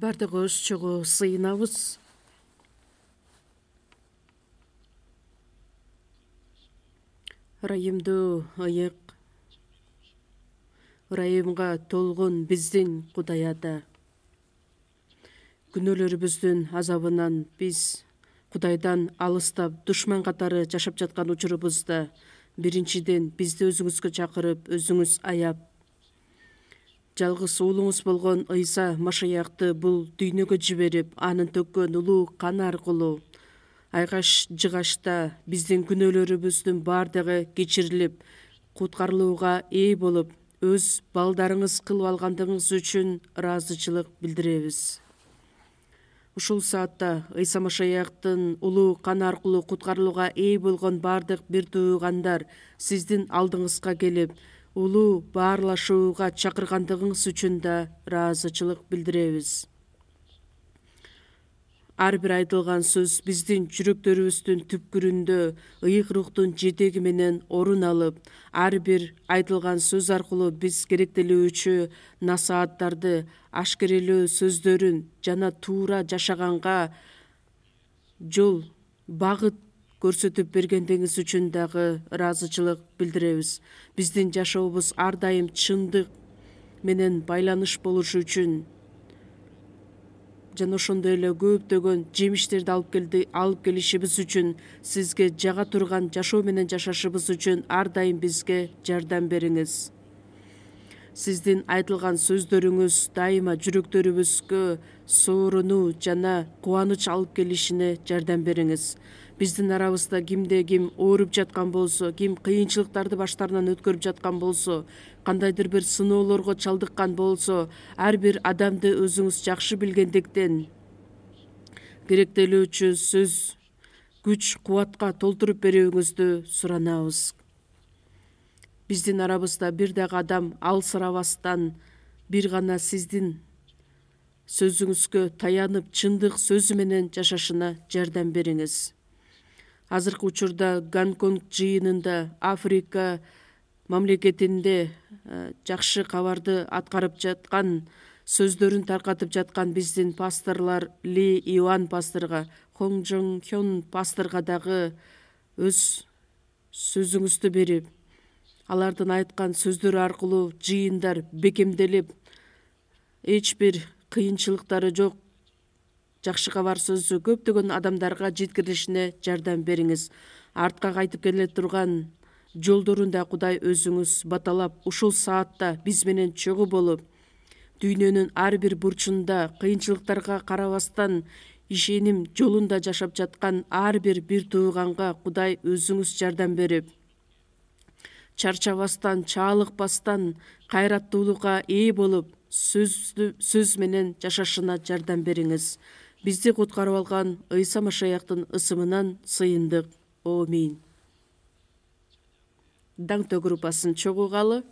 Бардыгы өз чогуу сыйынабыз. Ырайымдуу ыйык, ырайымга толгон биздин Кудайда. Күнөөлөрүбүздүн азабынан биз Кудайдан алыстап, душман катары жашап жаткан учурубузда биринчиден бизди өзүңүзгө чакырып, өзүңүз аяп, жалгыз уулуңуз болгон Ыйса Машаякты бул дүйнөгө жиберип, анын төккөн улуу каны аркылуу айгаш-жыгашта биздин күнөөлөрүбүздүн баардыгы кечирилип, куткарылууга ээ болуп, өз балдарыңыз кылып алгандыгыңыз үчүн ыраазычылык билдиребиз. Ушул саатта Ыйса Машаяктын улуу каны аркылуу куткарылууга ээ болгон бардык бир туугандар сиздин алдыңызга келип, улуу баарлашууга чакыргандыгыңыз үчүн да ыраазычылык билдиребиз. Ар бир айтылган сөз биздин жүрөктөрүбүздүн түпкүрүндө ыйык рухтун жетеги менен орун алып, ар бир айтылган сөз аркылуу биз керектелүүчү насааттарды, ашкерелөө сөздөрүн жана туура жашаганга жол, багыт көрсөтүп бергендигиңиз үчүн дагы ыраазычылык билдиребиз. Биздин жашообуз ар дайым чындык менен байланыш болушу үчүн жана ошондой эле көптөгөн жемиштерди алып келишибиз үчүн, сизге жага турган жашоо менен жашашыбыз үчүн ар дайым бизге жардам бериңиз. Сиздин айтылган сөздөрүңүз дайыма жүрөктөрүбүзгө соорунуу жана кубаныч алып келишине жардам бериңиз. Биздин арабызда кимде ким ооруп жаткан болсо, ким кыйынчылыктарды баштарынан өткөрүп жаткан болсо, кандайдыр бир сыноолорго чалдыккан болсо, ар бир адамды өзүңүз жакшы билгендиктен керектелүүчү сөз, күч, кубатка толтуруп берүүңүздү суранабыз. Биздин арабызда бир дагы адам алсырабастан бир гана сиздин сөзүңүзгө таянып, чындык сөзү менен жашашына жардам бериңиз. Азыркы учурда Гонконг жыйынында, Африка мамлекетинде жакшы кабарды аткарып жаткан, сөздөрүн таркатып жаткан биздин пасторлар Ли Иван пасторго, Хон Жон Хён пасторго дагы өз сөзүңүздү берип, алардын айткан сөздөрү аркылуу жыйындар бекемделип, эч бир кыйынчылыктары жок жакшы кабар сөзү көптөгөн адамдарга жеткирилишине жардам бериңиз. Артка кайтып келе турган жолдорун да Кудай өзүңүз баталап, ушул саатта биз менен чогуу болуп, дүйнөнүн ар бир бурчунда кыйынчылыктарга карабастан ишеним жолунда жашап жаткан ар бир тууганга Кудай өзүңүз жардам берип, чарчабастан, чаалыкпастан, кайраттуулукка ээ болуп, сөз менен жашашына жардам бериңиз. Бизди куткарып алган Ыйса Машаяктын ысымынан сыйындык. Аминь. Даңтө группасын чогуугалы.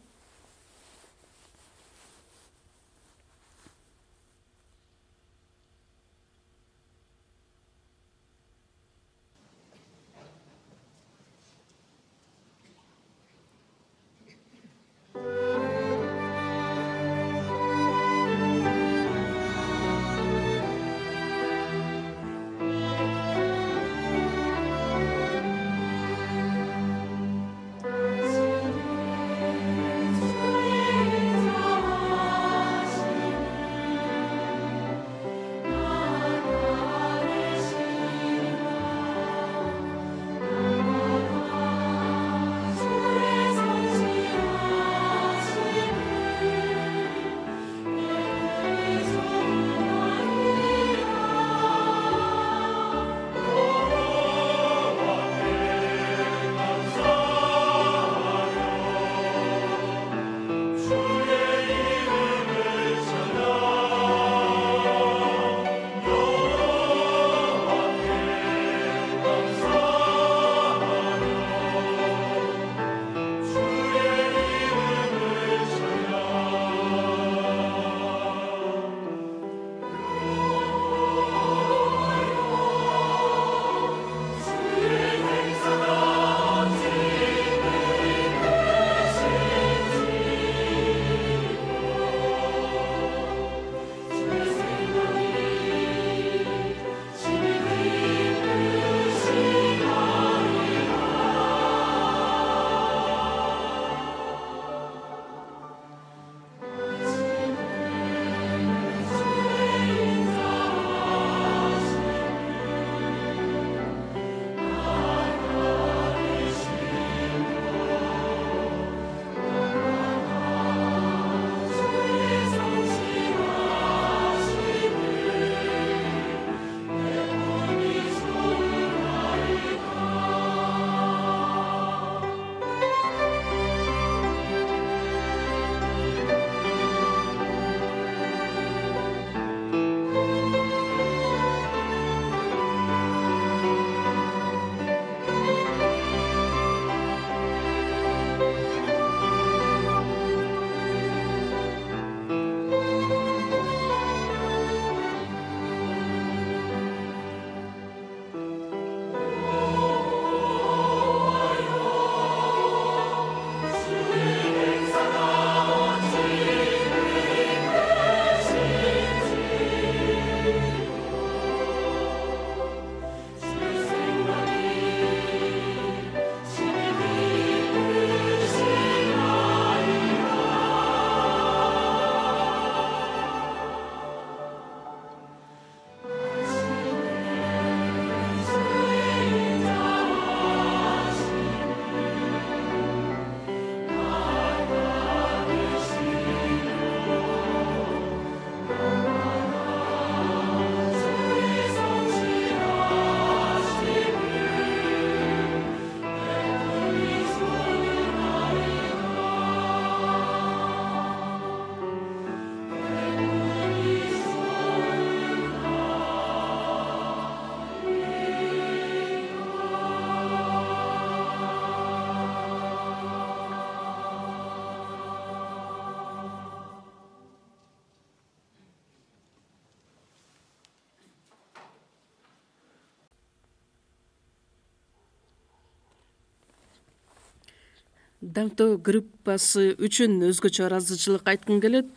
Даңктоо группасы үчүн өзгөчө ыраазычылык айткым келет.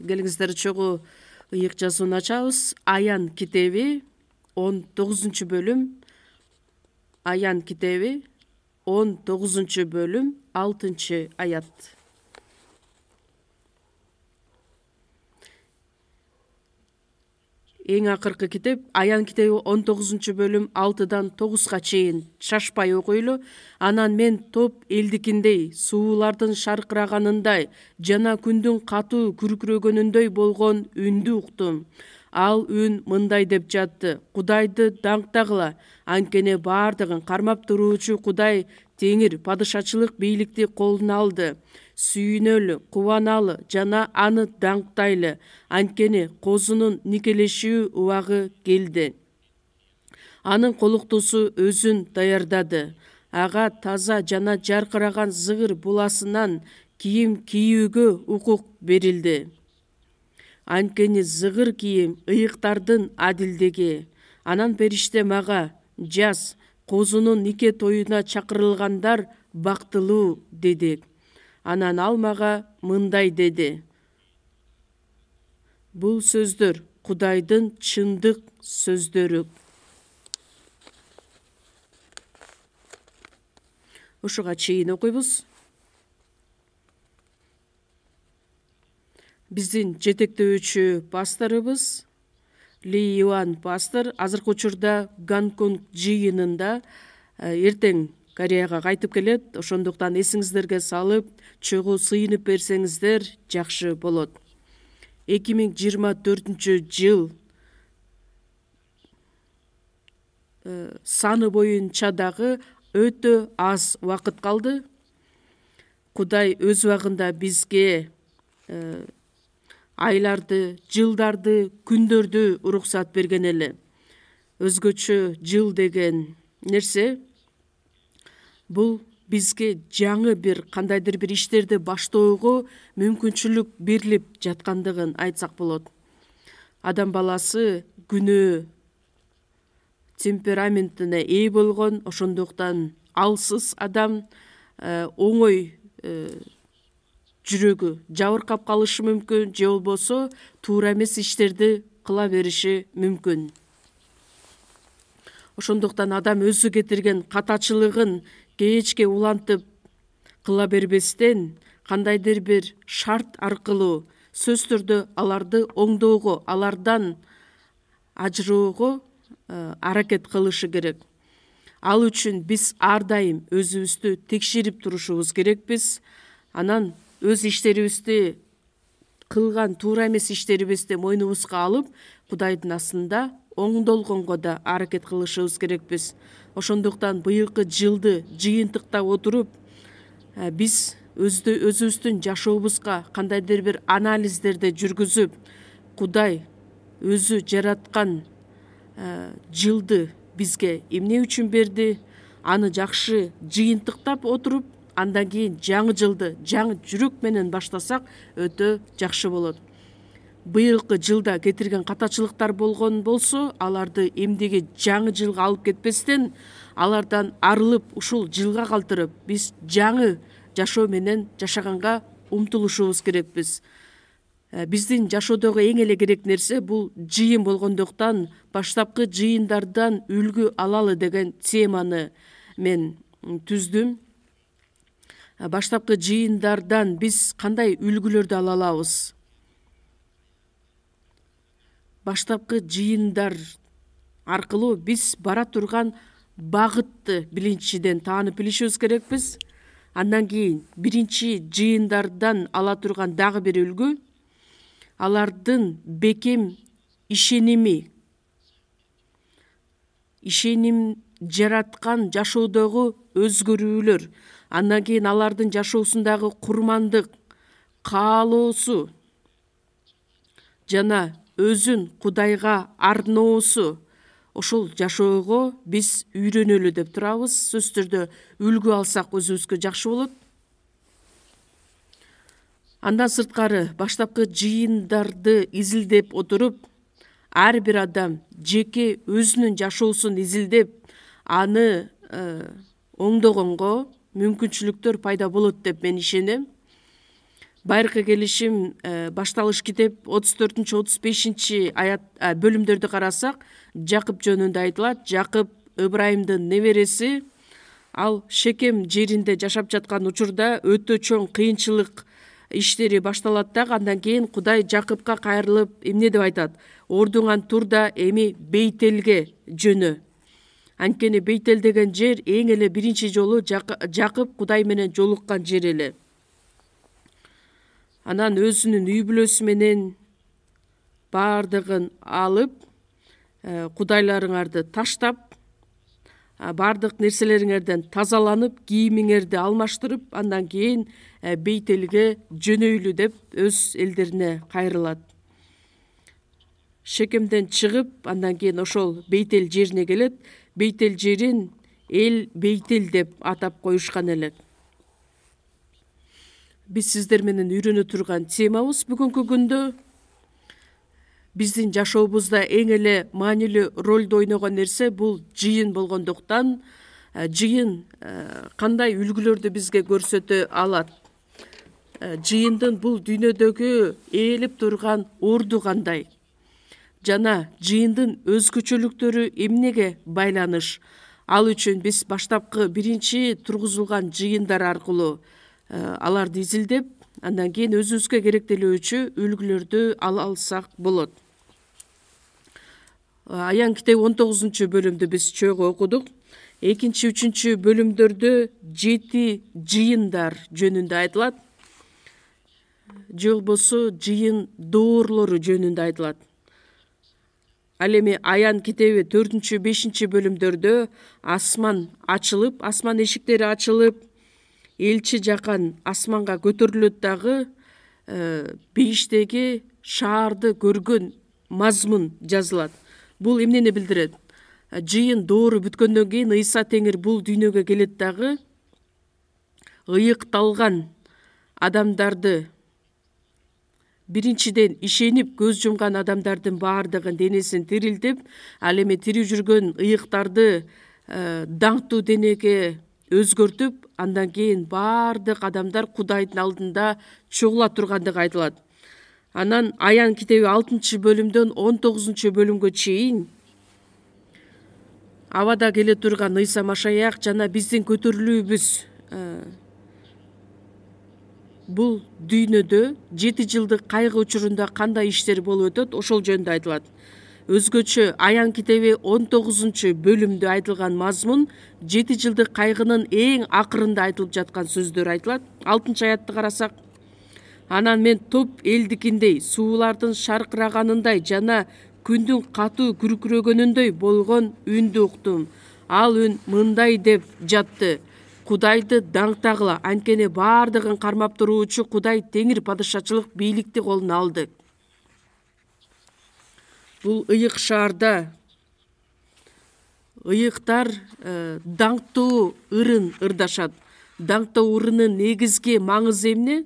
Келиңиздер чогуу ыйык жазууну ачабыз. Аян китеби 19-бөлүм. Аян китеби 19-бөлүм 6-аят. Эң акыркы китеп Аян китеби 19-бөлүм 6-дан 9-га чейин шашпай окуйлу. Анан мен топ элдикиндей, суулардын шаркыраганындай жана күндүн катуу күркүрөгөнүндөй болгон үндү уктум. Ал үн мындай деп жатты: Кудайды даңктагыла, анткени баардыгын кармап туруучу Кудай Теңир падышачылык бийликти колуна алды. Сүйүнөлү, кубаналы жана аны даңктайлы, анткени козунун никелешүү убагы келди. Анын колуктуусу өзүн даярдады. Ага таза жана жаркыраган зыгыр буласынан кийим кийүүгө укук берилди. Анткени зыгыр кийим ыйыктардын адилдиги. Анан периште мага: жаз, козунун нике тоюна чакырылгандар бактылуу деди. Анан ал мага мындай деди: бул сөздөр Кудайдын чындык сөздөрү. Ушуга чейин окуйбуз. Биздин жетектөөчү пасторубуз Ли Иван пастор азыркы учурда Гонконг жыйынында, эртең Кореяга кайтып келет. Ошондуктан эсиңиздерге салып, чогуу сыйынып берсеңиздер жакшы болот. 2024-жыл саны боюнча дагы өтө аз убакыт калды. Кудай өз убагында бизге айларды, жылдарды, күндөрдү уруксат берген эле. Өзгөчө жыл деген нерсе бул бизге жаңы бир кандайдыр бир иштерди баштоого мүмкүнчүлүк берилип жаткандыгын айтсак болот. Адам баласы күнөө темпераментине ээ болгон, ошондуктан алсыз адам оңой жүрөгү жабыркап калышы мүмкүн, же болбосо туура эмес иштерди кыла бериши мүмкүн. Ошондуктан адам өзү кетирген катачылыгын кечке улантып кыла бербестен, кандайдыр бир шарт аркылуу сөзсүз түрдө аларды оңдоого, алардан ажыроого аракет кылышы керек. Ал үчүн биз ар дайым өзүбүздү текшерип турушубуз керекпиз. Анан өз иштерибизди, кылган туура эмес иштерибизди мойнубузга алып, Кудайдын астында оңдолгонго да аракет кылышыбыз керекпиз. Ошондуктан быйылкы жылды жыйынтыктап отуруп, биз өзүбүздүн жашообузга кандайдыр бир анализдерди жүргүзүп, Кудай өзү жараткан жылды бизге эмне үчүн берди, аны жакшы жыйынтыктап отуруп, андан кийин жаңы жылды жаңы жүрөк менен баштасак өтө жакшы болот. Быйылкы жылда кетирген катачылыктар болгон болсо, аларды эмдеги жаңы жылга алып кетпестен, алардан арылып, ушул жылга калтырып, биз жаңы жашоо менен жашаганга умтулушубуз керекпиз. Биздин жашоодогу эң эле керек нерсе бул жыйын болгондуктан, баштапкы жыйындардан үлгү алалы деген теманы мен түздүм. Баштапкы жыйындардан биз кандай үлгүлөрдү ала алабыз? Баштапкы жыйындар аркылуу биз бара турган багытты биринчиден таанып билишибиз керекпиз. Андан кийин биринчи жыйындардан ала турган дагы бир үлгү алардын бекем ишеним жараткан жашоодогу өзгөрүүлөр, андан кийин алардын жашоосундагы курмандык, каалоосу жана өзүн Кудайга арноосу, ошол жашоого биз үйрөнөлү деп турабыз. Сөзсүз түрдө үлгү алсак өзүбүзгө жакшы болот. Андан сырткары баштапкы жыйындарды изилдеп отуруп, ар бир адам жеке өзүнүн жашоосун изилдеп, аны оңдогонго, мүмкүнчүлүктөр пайда болот деп мен ишенем. Байыркы келишим башталыш китеп 34-35 аят бөлүмдөрдү карасак, Жакып жөнүндө айтылат. Жакып Ыбрайымдын небереси, ал Шекем жеринде жашап жаткан учурда өтө чоң кыйынчылык иштери башталат да, андан кийин Кудай Жакыпка кайрылып эмне деп айтат: ордуңан тур да эми Бейтелге жөнө. Анткени Бейтел деген жер эң эле биринчи жолу Жакып Кудай менен жолуккан жер эле. Анан өзүнүн үй бүлөсү менен баардыгын алып, кудайларыңарды таштап, баардык нерселериңерден тазаланып, кийимиңерди алмаштырып, андан кийин Бейтелге жөнөйлү деп өз элдерине кайрылат. Шекемден чыгып, андан кийин ошол Бейтел жерине келет. Бейтел жерин эл Бейтел деп атап коюшкан элек. Биз сиздер менен үйрөнө турган темабыз бүгүнкү күндө биздин жашообузда эң эле маанилүү ролду ойногон нерсе бул жыйын болгондуктан, жыйын кандай үлгүлөрдү бизге көрсөтө алат? Жыйындын бул дүйнөдөгү ээлеп турган орду кандай? Жана жыйындын өзгөчөлүктөрү эмнеге байланыш? Ал үчүн биз баштапкы биринчи тургузулган жыйындар аркылуу аларды изилдеп, андан кийин өзүбүзгө керектелүүчү үлгүлөрдү ала алсак болот. Аян китеби 19-бөлүмдү биз чогуу окудук. 2-3 бөлүмдөрдө 7 жыйындар жөнүндө айтылат. Же болбосо жыйын доорлору жөнүндө айтылат. Ал эми Аян китеби 4-5 бөлүмдөрдө асман эшиктери ачылып, элчи жакан асманга көтөрүлөт дагы, бейиштеги шаарды көргөн мазмун жазылат. Бул эмнени билдирет? Жыйын доору бүткөндөн кийин Ыйса Теңир бул дүйнөгө келет дагы, ыйыкталган адамдарды, биринчиден ишенип көз жумган адамдардын баардыгын денесин тирилтип, ал эми тирүү жүргөн ыйыктарды даңктуу денеге өзгөртүп, андан кийин баардык адамдар Кудайдын алдында чогула тургандыгы айтылат. Анан Аян китеби 6-бөлүмдөн 19-бөлүмгө чейин абада келе турган Ыйса Машаяк жана биздин көтөрүлүүбүз бул дүйнөдө 7 жылдык кайгы учурунда кандай иштер болуп өтөт, ошол жөнүндө айтылат. Өзгөчө Аян китеби 19-бөлүмдө айтылган мазмун 7 жылдык кайгынын эң акырында айтылып жаткан сөздөр айтылат. 6-аятты карасак: анан мен топ элдикиндей, суулардын шаркыраганындай жана күндүн катуу күркүрөгөнүндөй болгон үндү уктум. Ал үн мындай деп жатты: Кудайды даңктагыла, анткени баардыгын кармап туруучу Кудай Теңир падышачылык бийликти колуна алды. Бул ыйык шаарда ыйыктар даңктуу ырын ырдашат. Даңктуу ырынын негизги маңызы эмне?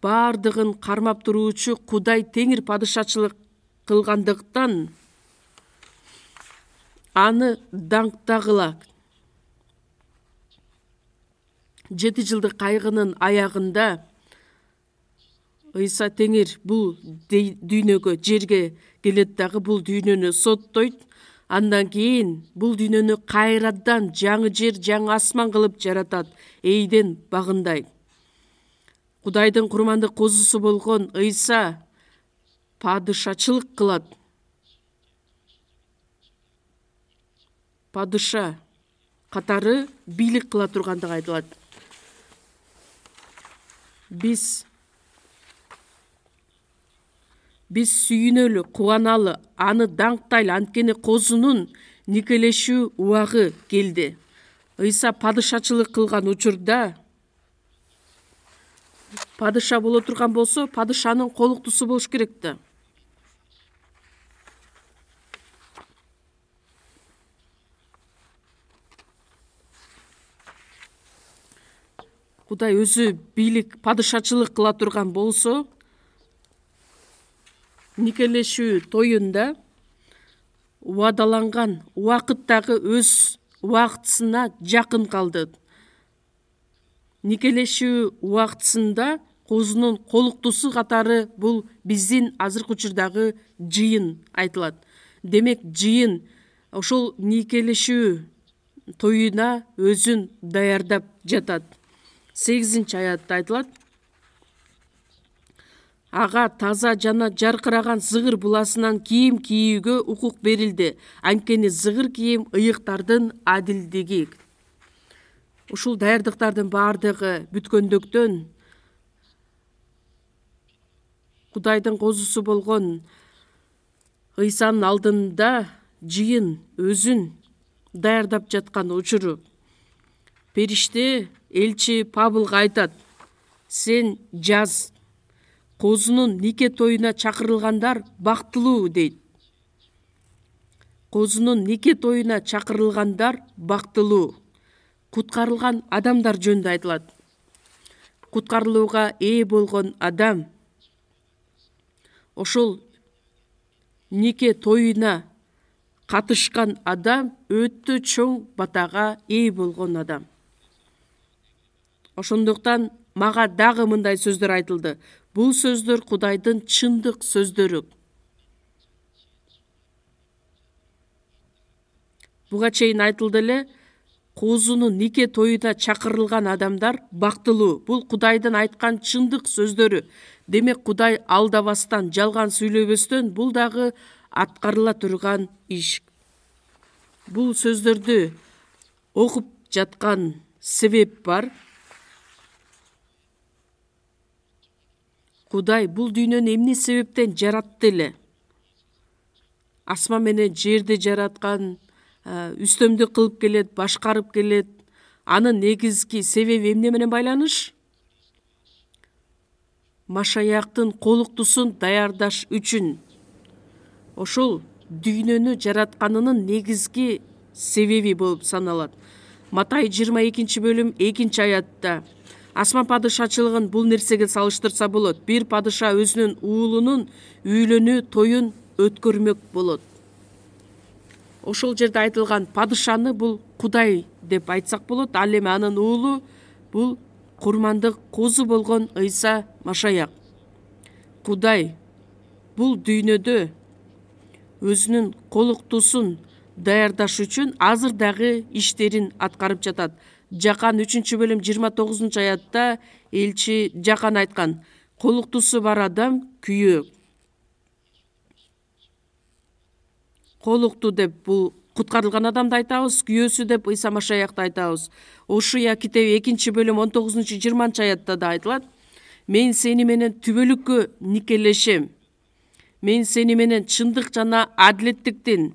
Баардыгын кармап туруучу Кудай Теңир падышачылык кылгандыктан аны даңктагыла. 7 жылдык кайгынын аягында Ыйса Теңир бул дүйнөгө, жерге келет дагы, бул дүйнөнү соттойт. Андан кийин бул дүйнөнү кайрадан жаңы жер, жаңы асман кылып жаратат, эйден багындай. Кудайдын курмандык козусу болгон Ыйса падышачылык кылат. Падыша катары бийлик кыла тургандыгы айтылат. Биз сүйүнөлү, кубаналы, аны даңктайлы, анткени козунун никелешүү убагы келди. Ыйса падышачылык кылган учурда, падыша боло турган болсо, падышанын колуктусу болуш керек да. Кудай өзү бийлик, падышачылык кыла турган болсо, никелешүү тоюнда убадаланган убакыттагы өз убактысына жакын калды. Никелешүү убактысында козунун колуктусу катары бул биздин азыркы учурдагы жыйын айтылат. Демек жыйын ошол никелешүү тоюна өзүн даярдап жатат. 8-аятта айтылат: ага таза жана жаркыраган зыгыр буласынан кийим кийүүгө укук берилди. Анткени зыгыр кийим ыйыктардын адилдиги. Ушул даярдыктардын баардыгы бүткөндүктөн Кудайдын козусу болгон Ыйсанын алдында жыйын өзүн даярдап жаткан учуру периште элчи Павылга айтат: сен жаз, козунун нике тоюна чакырылгандар бактылуу дейт. Козунун нике тоюна чакырылгандар бактылуу. Куткарылган адамдар жөнүндө айтылат. Куткарылууга ээ болгон адам ошол нике тоюна катышкан адам өтө чоң батага ээ болгон адам. Ошондуктан мага дагы мындай сөздөр айтылды. Бул сөздөр Кудайдын чындык сөздөрү. Буга чейин айтылды эле, козунун нике тоюна чакырылган адамдар бактылуу. Бул Кудайдын айткан чындык сөздөрү. Демек Кудай алдабастан, жалган сүйлөбөстөн бул дагы аткарыла турган иш. Бул сөздөрдү окуп жаткан себеп бар. Кудай бул дүйнөнү эмне себептен жаратты эле? Асман менен жерди жараткан, үстөмдүк кылып келет, башкарып келет. Анын негизги себеби эмне менен байланыш? Машаяктын колуктусун даярдаш үчүн. Ошол дүйнөнү жаратканынын негизги себеби болуп саналат. Матай 22-бөлүм 2-аятта асман падышачылыгын бул нерсеге салыштырса болот. Бир падыша өзүнүн уулунун үйлөнүү тоюн өткөрмөк болот. Ошол жерде айтылган падышаны бул Кудай деп айтсак болот. Ал эми анын уулу бул курмандык козу болгон Ыйса Машаяк. Кудай бул дүйнөдө өзүнүн колуктусун даярдаш үчүн азыр дагы иштерин аткарып жатат. Жакан 3-бөлүм 29-аятта элчи Жакан айткан: колуктусу бар адам күйөө. Колукту деп бул куткарылган адамды айтабыз, күйөөсү деп Ыйса Машаякты айтабыз. Ошуя китеби 2-бөлүм 19-20-аятта да айтылат: мен сени менен түбөлүккө никелешем. Мен сени менен чындык жана адилеттиктин,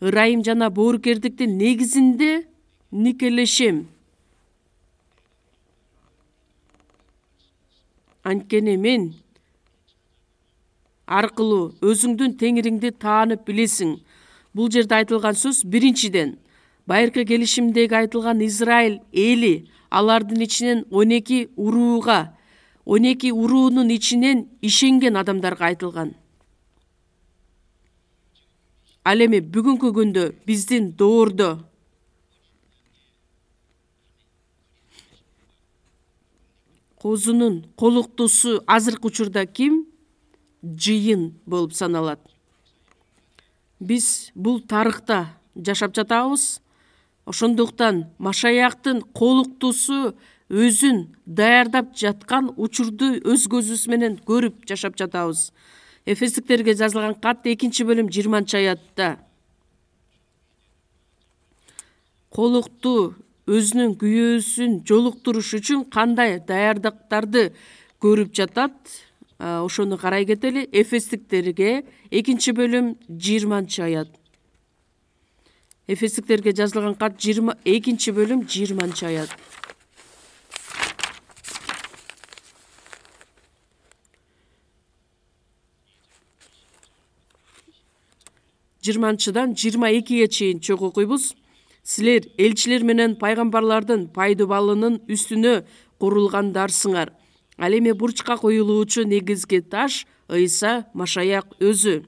ырайым жана боорукердиктин негизинде никелешем. Анткени мен аркылуу өзүңдүн теңириңди таанып билесиң. Бул жерде айтылган сөз биринчиден байыркы келишимдеги айтылган Израиль эли, алардын ичинен 12 урууга, 12 уруунун ичинен ишенген адамдарга айтылган. Ал эми бүгүнкү күндө биздин доордо козунун колуктусу азыркы учурда ким? Жыйын болуп саналат. Биз бул тарыхта жашап жатабыз. Ошондуктан Машаяктын колуктусу өзүн даярдап жаткан учурду өз көзүбүз менен көрүп жашап жатабыз. Эфестиктерге жазылган кат 2-бөлүм 20-аятта колукту өзүнүн күйөөсүн жолуктуруш үчүн кандай даярдыктарды көрүп жатат? Ошону карай кетели. Эфестиктерге 2-бөлүм 20-аят. Эфестиктерге жазылган кат 2-бөлүм 20-аят. Жыйырманчыдан 22-ге чейин чок окуйбуз. Силер элчилер менен пайгамбарлардын пайдубалынын үстүнө курулгандарсыңар. Ал эми бурчка коюлуучу негизги таш Ыйса Машаяк өзү.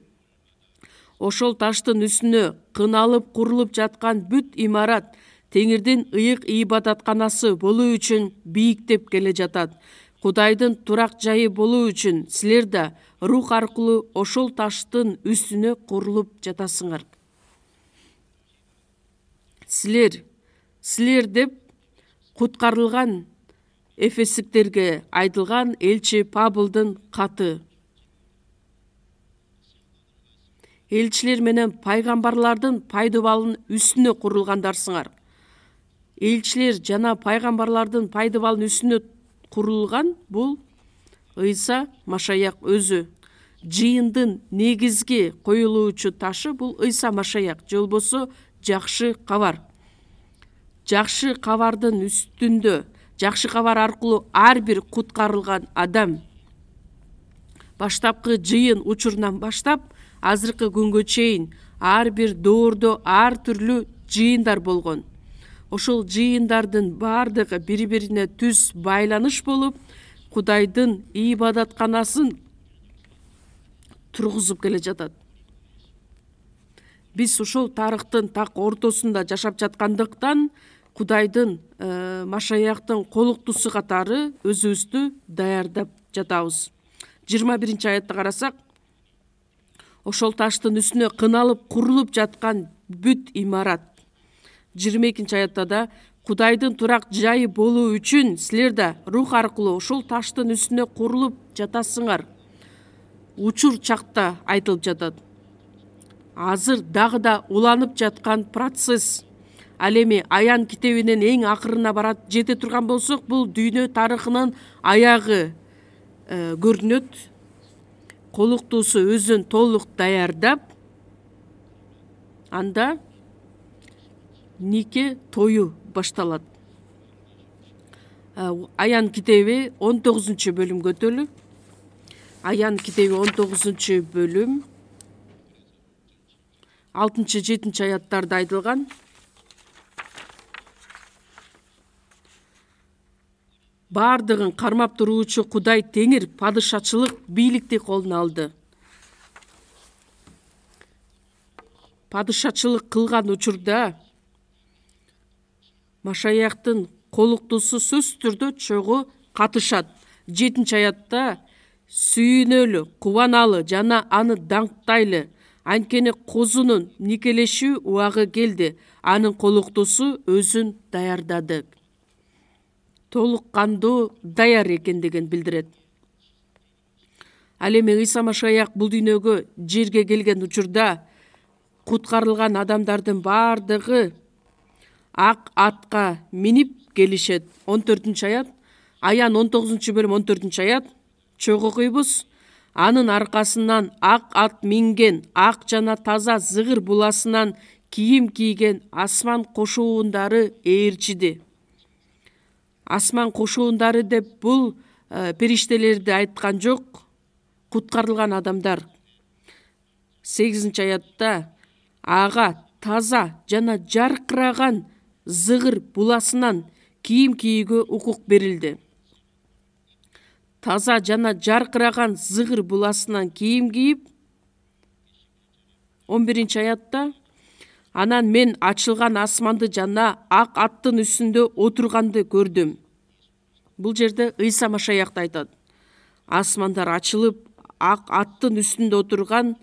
Ошол таштын үстүнө кыналып курулуп жаткан бүт имарат Теңирдин ыйык ибадатканасы болуу үчүн бийиктеп келе жатат. Кудайдын турак жайы болуу үчүн силер да рух аркылуу ошол таштын үстүнө курулуп жатасыңар. Силер деп куткарылган эфестиктерге айтылган элчи Павлдын каты. Элчилер менен пайгамбарлардын пайдыбалынын үстүнө курулгандарсыңар. Элчилер жана пайгамбарлардын пайдыбалынын үстүнө курулган бул Ыйса Машаяк өзү. Жыйындын негизги коюлуучу ташы бул Ыйса Машаяк, же болбосо жакшы кабар. Жакшы кабардын үстүндө, жакшы кабар аркылуу ар бир куткарылган адам баштапкы жыйын учурунан баштап азыркы күнгө чейин ар бир доордо ар түрлүү жыйындар болгон. Ошол жыйындардын баардыгы бири-бирине түз байланыш болуп, Кудайдын ибадатканасын тургузуп келе жатат. Биз ошол тарыхтын так ортосунда жашап жаткандыктан Кудайдын Машаяктын колуктусу катары өзүбүздү даярдап жатабыз. 21 аятты карасак, ошол таштын үстүнө кыналып курулуп жаткан бүт имарат. 22 аятта да Кудайдын турак жайы болуу үчүн силер да рух аркылуу ошол таштын үстүнө курулуп жатасыңар. Учур чакта айтылып жатат. Азыр дагы да уланып жаткан процесс. Ал эми Аян китебинин эң акырына жете турган болсок, бул дүйнө тарыхынын аягы көрүнөт. Колуктуусу өзүн толук даярдап, анда нике тою башталат. Аян китеби 19 бөлүм көтөлү. Аян китеби 19 бөлүм 6-7 аяттарда айтылган. Бардыгын кармап туруучу Кудай Теңир падышачылык бийликти колуна алды. Падышачылык кылган учурда Машаяктын колуктусу сөзсүз түрдө чогуу катышат. 7 аятта сүйүнөлү, кубаналы жана аны даңктайлы, анткени козунун никелешүү убагы келди. Анын колуктусу өзүн даярдады. Толук кандуу даяр экендигин билдирет. Ал эми Ыйса Машаяк бул дүйнөгө жерге келген учурда куткарылган адамдардын бардыгы ак атка минип келишет. 14 аят. Аян 19 бөлүм 14 аят. Чогуу окуйбуз. Анын аркасынан ак ат минген, ак жана таза зыгыр буласынан кийим кийген асман кошуундары ээрчиди. Асман кошуундары деп бул периштелерди айткан жок, куткарылган адамдар. 8 аятта ага таза жана жаркыраган зыгыр буласынан кийим кийүүгө укук берилди. Таза жана жаркыраган зыгыр буласынан кийим кийип, 11 аятта анан мен ачылган асманды жана ак аттын үстүндө отурганды көрдүм. Бул жерде Ыйса Машаякты айтат. Асмандар ачылып, ак аттын үстүндө отурган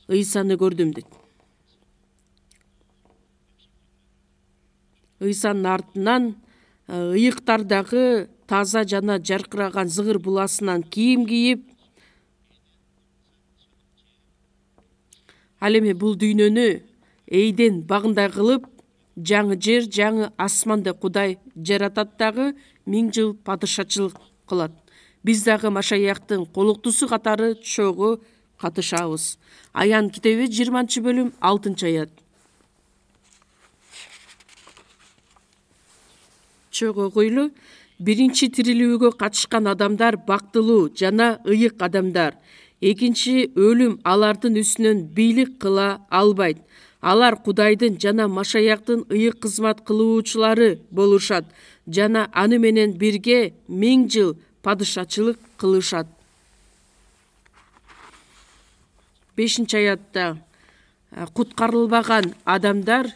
Ыйсаны көрдүм дейт. Ыйсанын артынан ыйыктардагы таза жана жаркыраган зыгыр буласынан кийим кийип, ал эми бул дүйнөнү эйден багындай кылып, жаңы жер, жаңы асманды Кудай жаратат дагы 1000 жыл падышачылык кылат. Биз дагы Машаяктын колуктусу катары чогуу катышабыз. Аян китеби 20 бөлүм 6 аят. Чогуу окуйлу. Биринчи тирилүүгө катышкан адамдар бактылуу жана ыйык адамдар. Экинчи өлүм алардын үстүнөн бийлик кыла албайт. Алар Кудайдын жана Машаяктын ыйык кызмат кылуучулары болушат жана аны менен бирге 1000 жыл падышачылык кылышат. 5 аятта куткарылбаган адамдар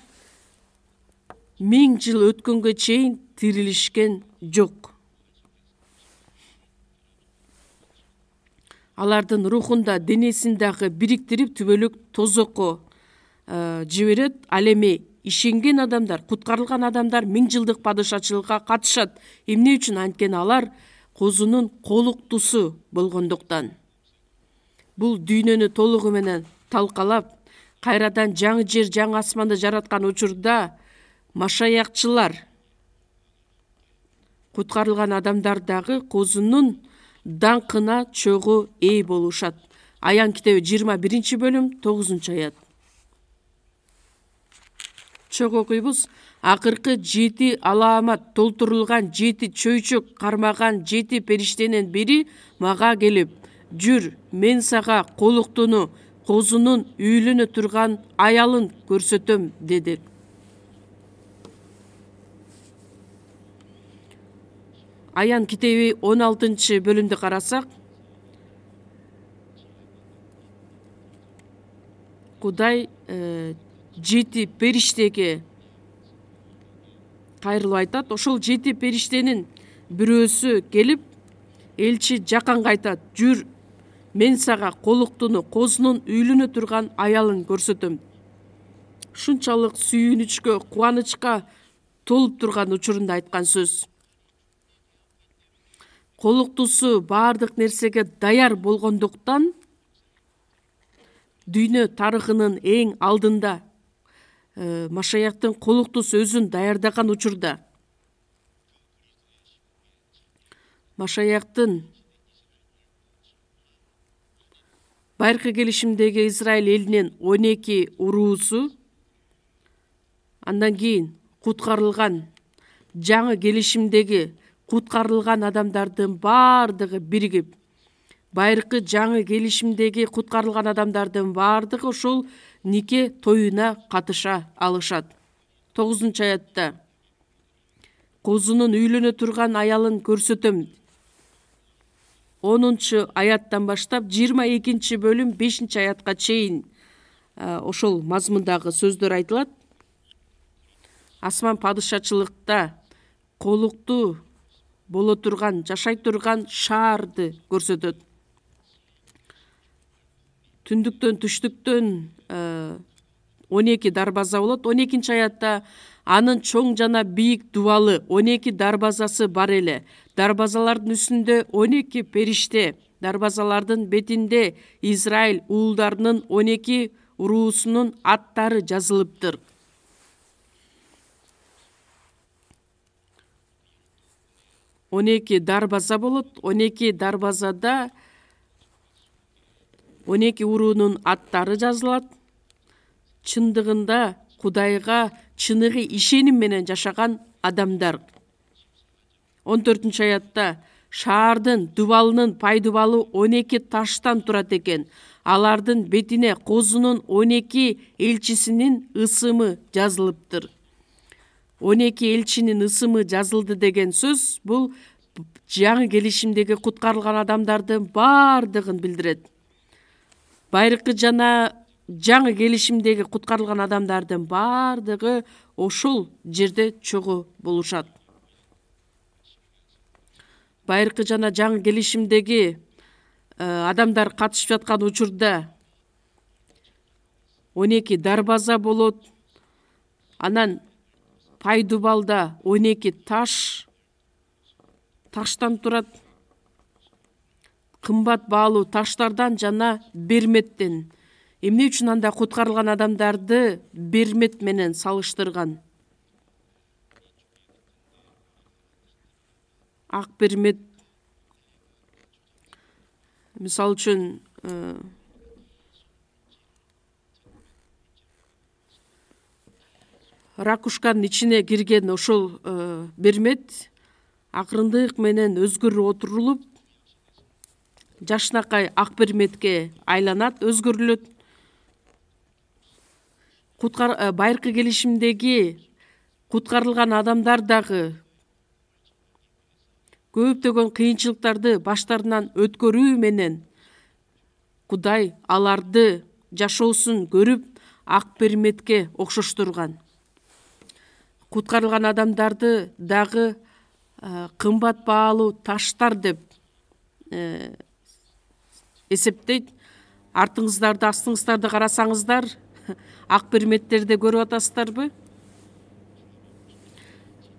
1000 жыл өткөнгө чейин тирилишкен жок. Алардын рухунда, денесин дагы бириктирип түбөлүк тозокко жиберет. Ал эми ишенген адамдар, куткарылган адамдар 1000 жылдык падышачылыкка катышат. Эмне үчүн? Анткени алар козунун колуктусу болгондуктан. Бул дүйнөнү толугу менен талкалап, кайрадан жаңы жер, жаңы асманды жараткан учурда машаякчылар, куткарылган адамдар дагы козунун даңкына чогуу ээ болушат. Аян китеби 21 бөлүм 9 аят. Чогуу окуйбуз. Акыркы 7 аламат толтурулган 7 чөйчөк кармаган 7 периштенин бири мага келип, жүр, мен сага колуктуну, козунун үйлөнө турган аялын көрсөтөм деди. Аян китеби 16 бөлүмдү карасак, Кудай 7 периштеге кайрылып айтат. Ошол 7 периштенин бирөөсү келип, элчи жаканга айтат, жүр, мен сага колуктуну, козунун үйлөнө турган аялын көрсөтөм. Шунчалык сүйүнүчкө, кубанычка толуп турган учурунда айткан сөз. Колуктусу баардык нерсеге даяр болгондуктан, дүйнө тарыхынын эң алдында Машаяктын колуктусу өзүн даярдаган учурда, Машаяктын байыркы келишимдеги Израиль элинин 12 уруусу, андан кийин куткарылган, жаңы келишимдеги куткарылган адамдардын баардыгы биригип, байыркы жаңы келишимдеги куткарылган адамдардын баардыгы ошол нике тоюна катыша алышат. 9 аятта козунун үйлөнө турган аялын көрсөтөм. 10 аяттан баштап 22 бөлүм 5 аятка чейин ошол мазмундагы сөздөр айтылат. Асман падышачылыкта колуктуу боло турган, жашай турган шаарды көрсөтөт. Түндүктөн, түштүктөн 12 дарбаза болот. 12 аятта анын чоң жана бийик дубалы 12 дарбазасы бар эле. Дарбазалардын үстүндө 12 периште, дарбазалардын бетинде Израиль уулдарынын 12 уруусунун аттары жазылыптыр. Он эки дарбаза болот. 12 дарбазада 12 уруунун аттары жазылат. Чындыгында Кудайга чыныгы ишеним менен жашаган адамдар. 14 аятта шаардын дубалынын пайдубалы 12 таштан турат экен. Алардын бетине козунун 12 элчисинин ысымы жазылыптыр. 12 элчинин ысымы жазылды деген сөз бул жаңы келишимдеги куткарылган адамдардын баардыгын билдирет. Байыркы жана жаңы келишимдеги куткарылган адамдардын баардыгы ошол жерде чогуу болушат. Байыркы жана жаңы келишимдеги адамдар катышып жаткан учурда 12 дарбаза болот. Анан пайдубалда 12 таштан турат. Кымбат баалуу таштардан жана берметтен. Эмне үчүн анда куткарылган адамдарды бермет менен салыштырган? Ак бермет, мисалы үчүн ракушканын ичине кирген ошол бермет акырындык менен өзгөрүп отурулуп, жашнакай ак берметке айланат, өзгөрүлөт. Байыркы келишимдеги куткарылган адамдар дагы көптөгөн кыйынчылыктарды баштарынан өткөрүү менен Кудай аларды жашоосун көрүп ак берметке окшоштурган. куткарылган адамдарды дагы кымбат баалуу таштар деп эсептейт. Артыңыздарды, астыңыздарды карасаңыздар, ак берметтерди көрүп атасыздарбы?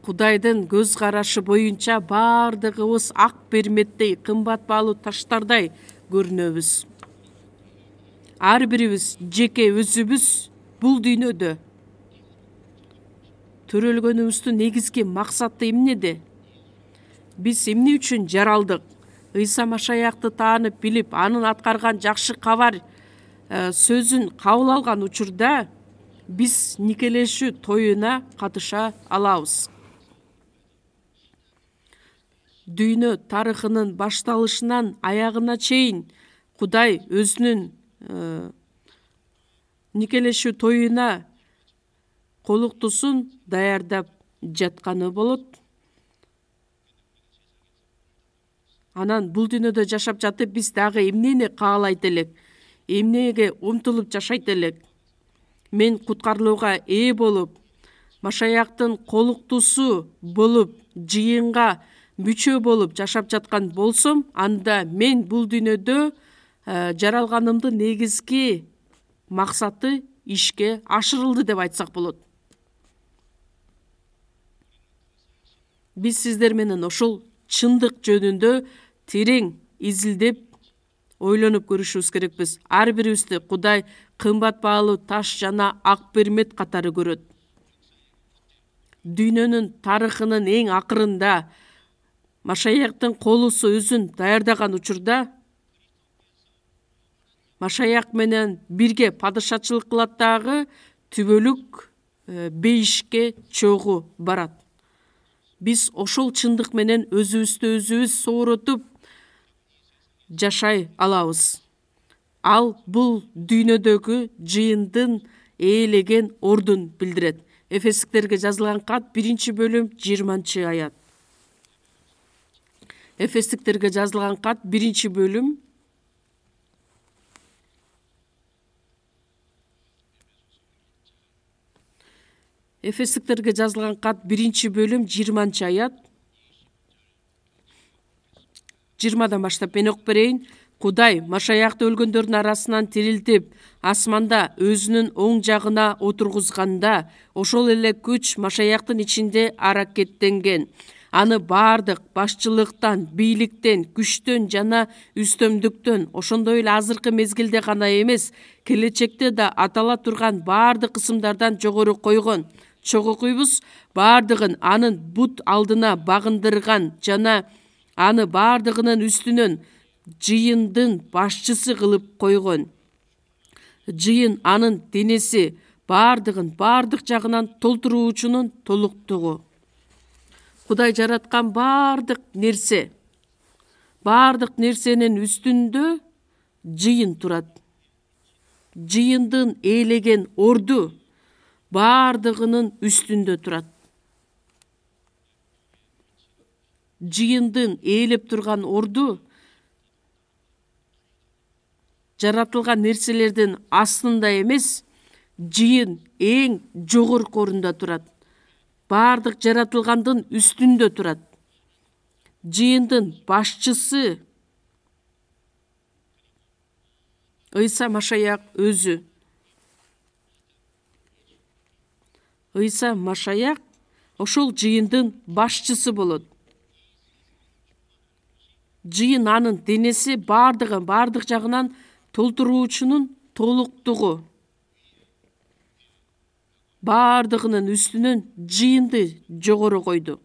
Кудайдын көз карашы боюнча бардыгыбыз ак берметтей, кымбат баалуу таштардай көрүнөбүз. Ар бирибиз жеке өзүбүз бул дүйнөдө төрөлгөнүбүздүн негизги максаты эмнеде? Биз эмне үчүн жаралдык? Ыйса Машаякты таанып билип, анын аткарган жакшы кабар сөзүн кабыл алган учурда биз никелешүү тоюна катыша алабыз. Дүйнө тарыхынын башталышынан аягына чейин Кудай өзүнүн никелешүү тоюна колуктусун даярдап жатканы болот. Анан бул дүйнөдө жашап жатып биз дагы эмнени каалайт элек, эмнеге умтулуп жашайт элек? Мен куткарылууга ээ болуп, Машаяктын колуктусу болуп, жыйынга мүчө болуп жашап жаткан болсом, анда мен бул дүйнөдө жаралганымдын негизги максаты ишке ашырылды деп айтсак болот. Биз сиздер менен ошол чындык жөнүндө терең изилдеп ойлонуп көрүшүбүз керекпиз. Ар бирибизди Кудай кымбат баалуу таш жана ак бермет катары көрөт. Дүйнөнүн тарыхынын эң акырында Машаяктын колусу өзүн даярдаган учурда Машаяк менен бирге падышачылык кылат дагы түбөлүк бейишке чогуу барат. Биз ошол чындык менен өзүбүздү өзүбүз сооротуп жашай алабыз. Ал бул дүйнөдөгү жыйындын ээлеген ордун билдирет. Эфестиктерге жазылган кат 1-бөлүм 20-аят. Эфестиктерге жазылган кат 1-бөлүм 20-аят. 20-дан баштап мен окуп берейин. Кудай Машаякты өлгөндөрдүн арасынан тирилтип, асманда өзүнүн оң жагына отургузганда, ошол эле күч Машаяктын ичинде аракеттенген. Аны бардык башчылыктан, бийликтен, күчтөн жана үстөмдүктөн, ошондой эле азыркы мезгилде гана эмес, келечекте да атала турган бардык кысымдардан жогору койгон. Чок окуйбуз, бардыгын анын бут алдына багындырган жана аны бардыгынын үстүнөн жыйындын башчысы кылып койгон. Жыйын анын денеси, бардыгын бардык жагынан толтуруучунун толуктугу. Кудай жараткан бардык нерсенин үстүндө жыйын турат. Жыйындын ээлеген орду бардыгынын үстүндө турат. Жыйындын ээлеп турган орду жаратылган нерселердин астында эмес, жыйын эң жогорку орунда турат. Бардык жаратылгандын үстүндө турат. Жыйындын башчысы Ыйса Машаяк өзү. Ыйса Машаяк ошол жыйындын башчысы болот. Жыйын анын денеси, бардыгын бардык жагынан толтуруучунун толуктугу. Бардыгынын үстүнөн жыйынды жогору койду.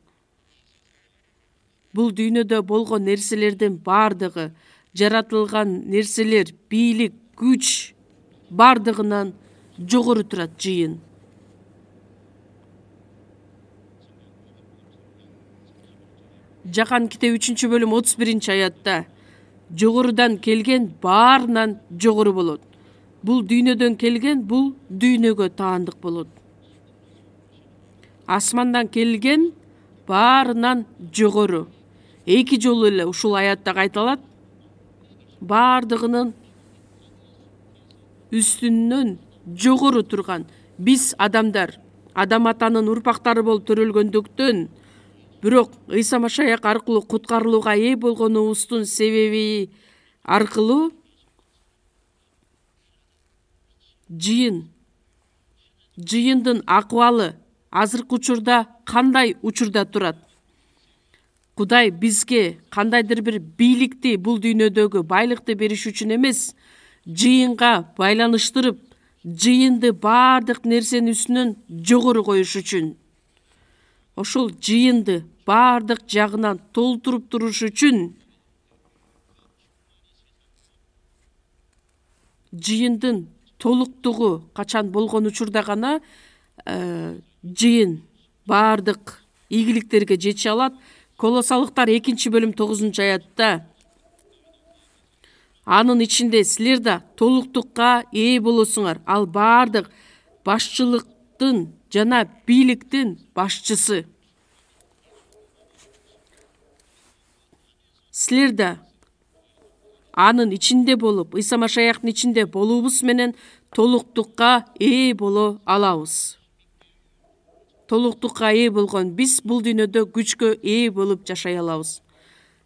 Бул дүйнөдө болгон нерселердин бардыгы, жаратылган нерселер, бийлик, күч бардыгынан жогору турат жыйын. Жакан китеби 3-бөлүм 31-аятта жогорудан келген баарынан жогору болот. Бул дүйнөдөн келген, бул дүйнөгө таандык болот. Асмандан келген баарынан жогору. 2 жолу эле ушул аятта кайталат. Бардыгынын үстүнөн жогору турган. Биз адамдар адам атанын урпактары болуп төрөлгөндүктөн, бирок Ыйса Машаяк аркылуу куткарылууга ээ болгонубуздун себеби аркылуу жыйындын акыбалы азыркы учурда кандай учурда турат? Кудай бизге кандайдыр бир бийликти бул дүйнөдөгү байлыкты бериш үчүн эмес, жыйынга байланыштырып, жыйынды баардык нерсенин үстүнөн жогору коюш үчүн. Ошол жыйынды баардык жагынан толтуруп туруш үчүн жыйындын толуктугу качан болгон учурда гана жыйын баардык ийгиликтерге жете алат. Колосалыктар 2-бөлүм 9-аятта анын ичинде силер да толуктукка ээ болосуңар. Ал баардык башчылыктын жана бийликтин башчысы. Силер да анын ичинде болуп, Ыйса Машаяктын ичинде болуубуз менен толуктукка ээ боло алабыз. Толуктукка ээ болгон биз бул дүйнөдө күчкө ээ болуп жашай алабыз.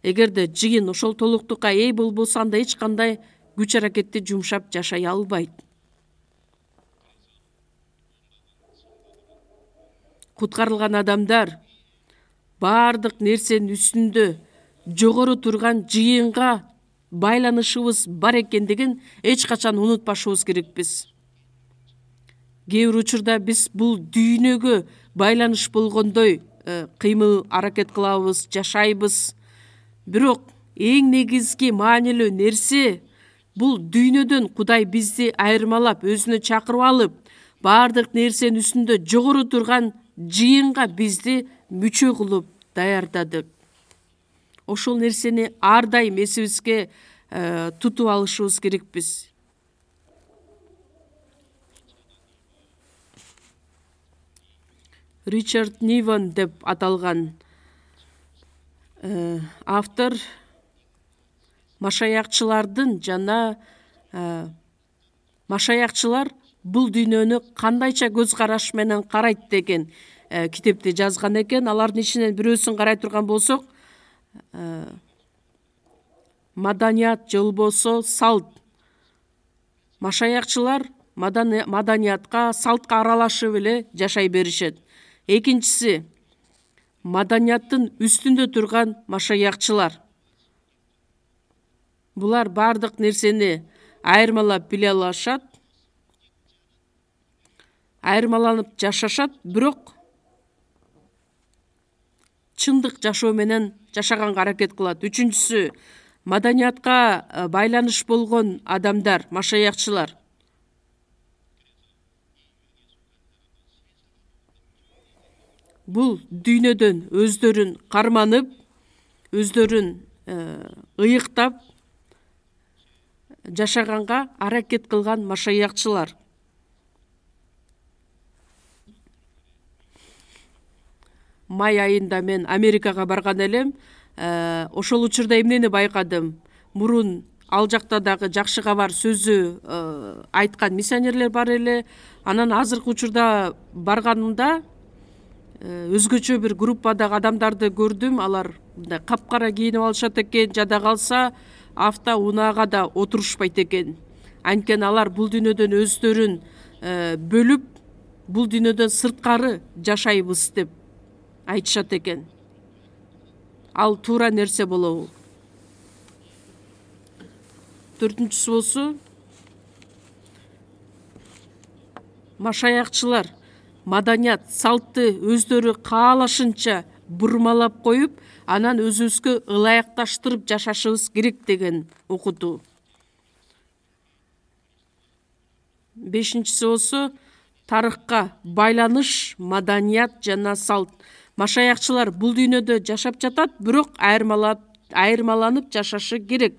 Эгерде жыйын ошол толуктукка ээ болбосо, анда эч кандай күч аракетти жумшап жашай албайт. Куткарылган адамдар баардык нерсенин үстүндө жогору турган жыйынга байланышыбыз бар экендигин эч качан унутпашыбыз керекпиз. Кээ бир учурда биз бул дүйнөгө байланыш болгондой кыймыл аракет кылабыз, жашайбыз. Бирок эң негизги маанилүү нерсе бул дүйнөдөн Кудай бизди айырмалап, өзүнө чакырып алып, баардык нерсенин үстүндө жогору турган жыйынга бизди мүчө кылып даярдады. Ошол нерсени ар дайым эсибизге тутуп алышыбыз керекпиз. Ричард Ниван деп аталган автор машаякчылардын жана машаякчылар бул дүйнөнү кандайча көз караш менен карайт деген китепти жазган экен. Алардын ичинен бирөөсүн карай турган болсок, маданият же болбосо салт. Машаякчылар маданиятка, салтка аралашып эле жашай беришет. Экинчиси, маданияттын үстүндө турган машаякчылар. Булар баардык нерсени айырмалап биле алышат, айырмаланып жашашат, бирок чындык жашоо менен жашаганга аракет кылат. Үчүнчүсү, маданиятка байланыш болгон адамдар, машаякчылар. Бул дүйнөдөн өздөрүн карманып, өздөрүн ыйыктап жашаганга аракет кылган машаякчылар. Май айында мен Америкага барган элем. Ошол учурда эмнени байкадым? Мурун ал жакта дагы жакшы кабар сөзү айткан миссионерлер бар эле. Анан азыркы учурда барганымда өзгөчө бир группадагы адамдарды көрдүм. Алар капкара кийинип алышат экен, жада калса автоунаага да отурушпайт экен. Анткени алар бул дүйнөдөн өздөрүн бөлүп, бул дүйнөдөн сырткары жашайбыз деп айтышат экен. Ал туура нерсе болобу? Төртүнчүсү болсо, машаякчылар маданият, салтты өздөрү каалашынча бурмалап коюп, анан өзүбүзгө ылайыкташтырып жашашыбыз керек деген окутуу. Бешинчиси болсо, тарыхка байланыш, маданият жана салт. Машаякчылар бул дүйнөдө жашап жатат, бирок айырмаланып жашашы керек.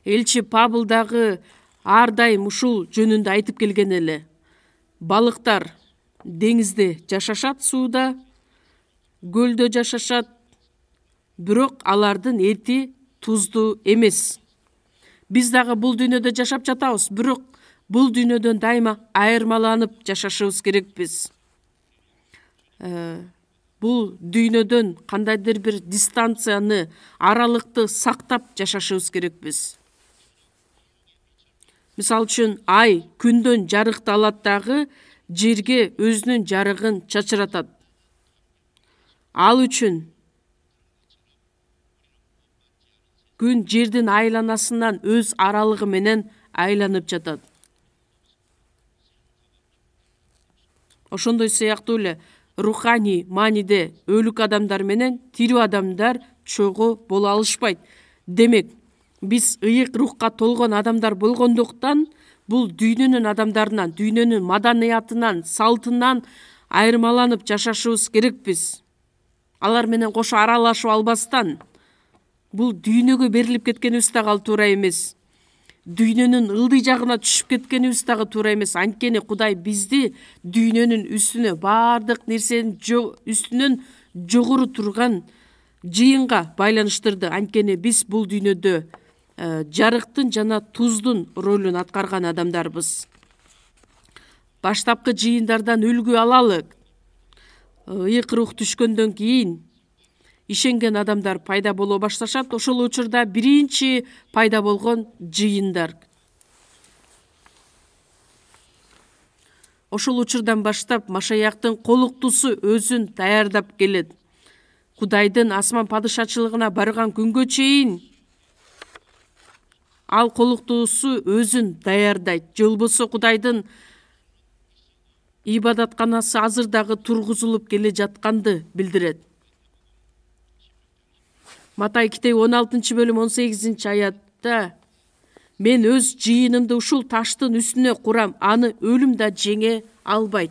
Элчи Павыл дагы ар дайым ушул жөнүндө айтып келген эле. Балыктар деңизде жашашат, сууда, көлдө жашашат, бирок алардын эти туздуу эмес. Биз дагы бул дүйнөдө жашап жатабыз, бирок бул дүйнөдөн дайыма айырмаланып жашашыбыз керекпиз. Бул дүйнөдөн кандайдыр бир дистанцияны, аралыкты сактап жашашыбыз керекпиз. Мисалы үчүн ай күндөн жарыкты алат дагы жерге өзүнүн жарыгын чачыратат. Ал үчүн күн жердин айланасынан өз аралыгы менен айланып жатат. Ошондой сыяктуу эле руханий мааниде өлүк адамдар менен тирүү адамдар чогуу боло алышпайт. Демек, биз ыйык рухка толгон адамдар болгондуктан бул дүйнөнүн адамдарынан, дүйнөнүн маданиятынан, салтынан айырмаланып жашашыбыз керекпиз. Алар менен кошо аралашып албастан, бул дүйнөгө берилип кеткенибиз дагы ал туура эмес. Дүйнөнүн ылдый жагына түшүп кеткенибиз дагы туура эмес. Анткени Кудай бизди дүйнөнүн үстүнө, баардык нерсенин үстүнөн жогору турган жыйынга байланыштырды. Анткени биз бул дүйнөдө жарыктын жана туздун ролун аткарган адамдарбыз. Баштапкы жыйындардан үлгү алалы. Ыйык рух түшкөндөн кийин ишенген адамдар пайда боло башташат. Ошол учурда биринчи пайда болгон жыйындар. Ошол учурдан баштап Машаяктын колуктусу өзүн даярдап келет. Кудайдын асман падышачылыгына барган күнгө чейин ал колуктусу өзүн даярдайт. Же болбосо Кудайдын ибадатканасы азыр дагы тургузулуп келе жатканды билдирет. Матай китеби 16-бөлүм 18-аятта мен өз жыйынымды ушул таштын үстүнө курам, аны өлүм да жеңе албайт.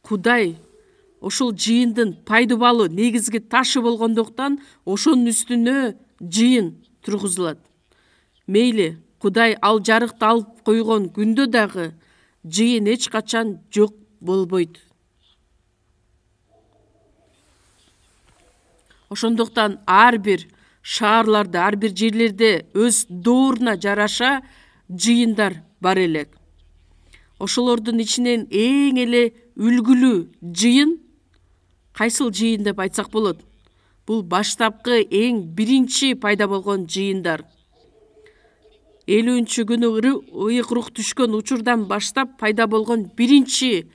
Кудай ошол жыйындын пайдубалы негизги ташы болгондуктан ошонун үстүнө жыйын тургузулат. Мейли Кудай ал жарыкты алып койгон күндө дагы жыйын эч качан жок болбойт. Ошондуктан ар бир шаарларда, ар бир жерлерде өз дооруна жараша жыйындар бар элек. Ошолордун ичинен эң эле үлгүлүү жыйын кайсыл жыйын деп айтсак болот? Бул баштапкы эң биринчи пайда болгон жыйындар. 50-күнү ыйык рух түшкөн учурдан баштап пайда болгон биринчи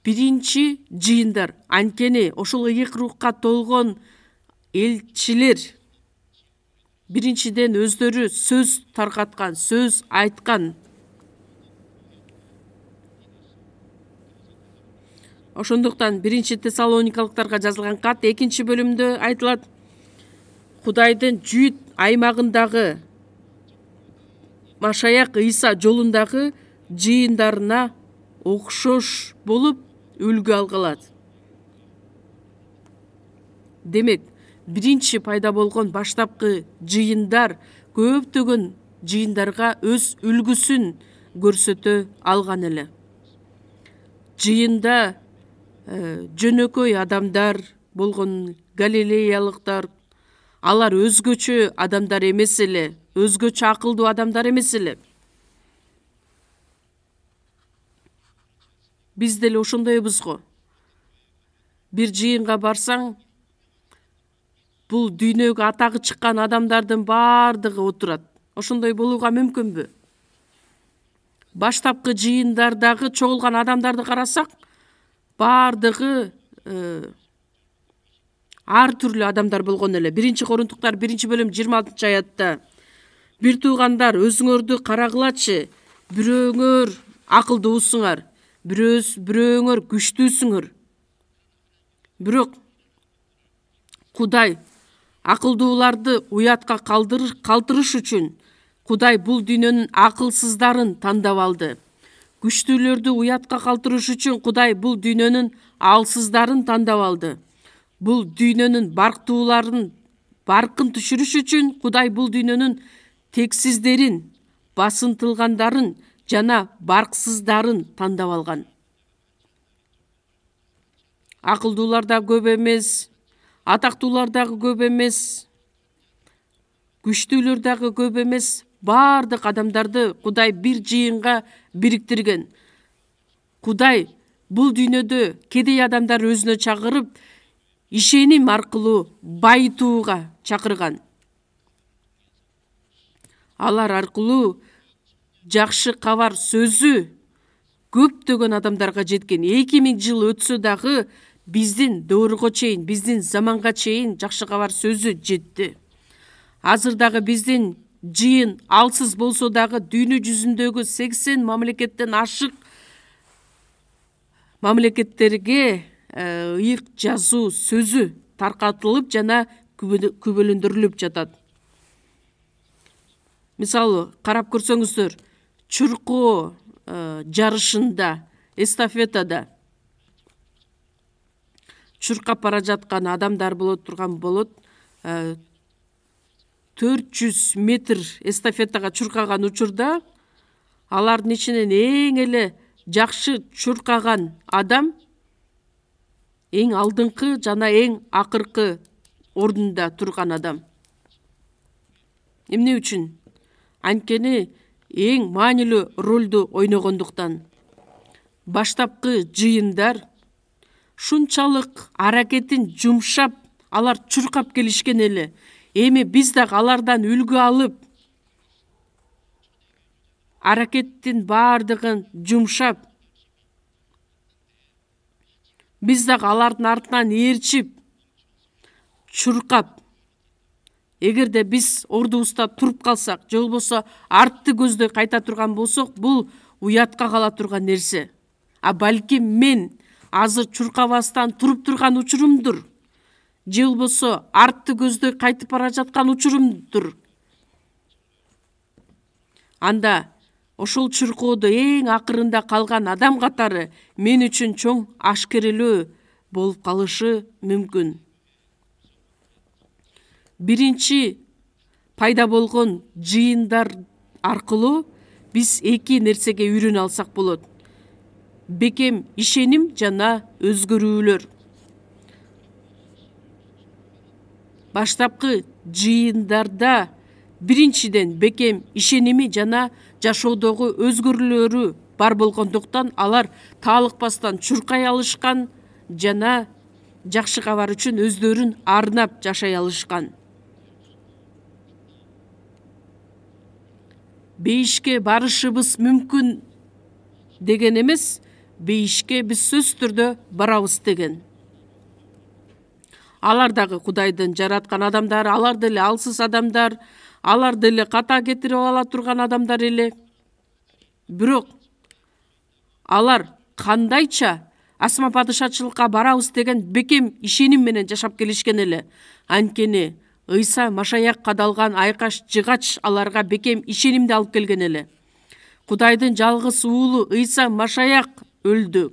жыйындар. Анткени ошол ыйык рухка толгон элчилер биринчиден өздөрү сөз таркаткан, сөз айткан. Ошондуктан 1-Тессалоникалыктарга жазылган кат 2-бөлүмдө айтылат: Кудайдын Жүйүт аймагындагы Машаяк Ыйса жолундагы жыйындарына окшош болуп үлгү алгылат. Демек, биринчи пайда болгон баштапкы жыйындар көптөгөн жыйындарга өз үлгүсүн көрсөтө алган эле. Жыйында жөнөкөй адамдар болгон галилеялыктар, алар өзгөчө адамдар эмес эле, өзгөчө акылдуу адамдар эмес эле. Биз деле ошондойбуз го. Бир жыйынга барсаң, бул дүйнөгө атагы чыккан адамдардын баардыгы отурат. Ошондой болууга мүмкүнбү? Баштапкы жыйындардагы чогулган адамдарды карасак, баардыгы ар түрлүү адамдар болгон эле. 1-Корунтуктар 1-бөлүм 26-аятта бир туугандар, өзүңөрдү карагылачы, бирөөңөр акылдуусуңар, бирөөңөр күчтүүсүңөр. Бирок Кудай акылдууларды уятка калтырыш үчүн Кудай бул дүйнөнүн акылсыздарын тандап алды. Күчтүүлөрдү уятка калтырыш үчүн Кудай бул дүйнөнүн алсыздарын тандап алды. Бул дүйнөнүн барктууларын баркын түшүрүш үчүн Кудай бул дүйнөнүн тексиздерин, басынтылгандарын жана барксыздарын тандап алган. Акылдуулар да көп эмес, атактуулар дагы көп эмес. күчтүүлөр дагы көп эмес, бардык адамдарды Кудай бир жыйынга бириктирген. Кудай бул дүйнөдө кедей адамдар өзүнө чакырып, ишеним аркылуу байытууга чакырган. Алар аркылуу жакшы кабар сөзү көптөгөн адамдарга жеткен. 2000 жыл өтсө дагы биздин доорго чейин, биздин заманга чейин жакшы кабар сөзү жетти. Азыр дагы биздин жыйын алсыз болсо дагы дүйнө жүзүндөгү 80 мамлекеттен ашык мамлекеттерге ыйык жазуу сөзү таркатылып жана күбөлөндүрүлүп жатат. Мисалы, карап көрсөңүздөр, чуркоо жарышында, эстафетада чуркап бара жаткан адамдар болот. 400 метр эстафетага чуркаган учурда алардын ичинен эң эле жакшы чуркаган адам эң алдыңкы жана эң акыркы ордунда турган адам. Эмне үчүн? Анткени эң маанилүү ролду ойногондуктан. Баштапкы жыйындар шунчалык аракетин жумшап, алар чуркап келишкен эле. Эми биз дагы алардан үлгү алып, аракеттин бардыгын жумшап, биз дагы алардын артынан ээрчип, чуркап, эгерде биз ордубузда туруп калсак, же болбосо артты көздөй кайта турган болсок, бул уятка кала турган нерсе. А балким мен азыр чуркабастан туруп турган учурумдур. Же болбосо артты көздөй кайтып бара жаткан учурумдур. Анда ошол чуркоодо эң акырында калган адам катары мен үчүн чоң ашкерелөө болуп калышы мүмкүн. Биринчи пайда болгон жыйындар аркылуу биз эки нерсеге үйрөнө алсак болот. Бекем ишеним жана өзгөрүүлөр. Баштапкы жыйындарда биринчиден бекем ишеними жана жашоодогу өзгөрүүлөрү бар болгондуктан алар таалыкпастан чуркай алышкан жана жакшы кабар үчүн өздөрүн арнап жашай алышкан. Бейишке барышыбыз мүмкүн деген эмес, бейишке биз сөзсүз түрдө барабыз деген. Алар дагы Кудайдын жараткан адамдар, алар деле алсыз адамдар, алар деле ката кетирип ала турган адамдар эле. Бирок алар кандайча асма падышачылыкка барабыз деген бекем ишеним менен жашап келишкен эле. Анткени Ыйса Машаяк кадалган айкаш жыгач аларга бекем ишенимди алып келген эле. Кудайдын жалгыз уулу Ыйса Машаяк өлдү.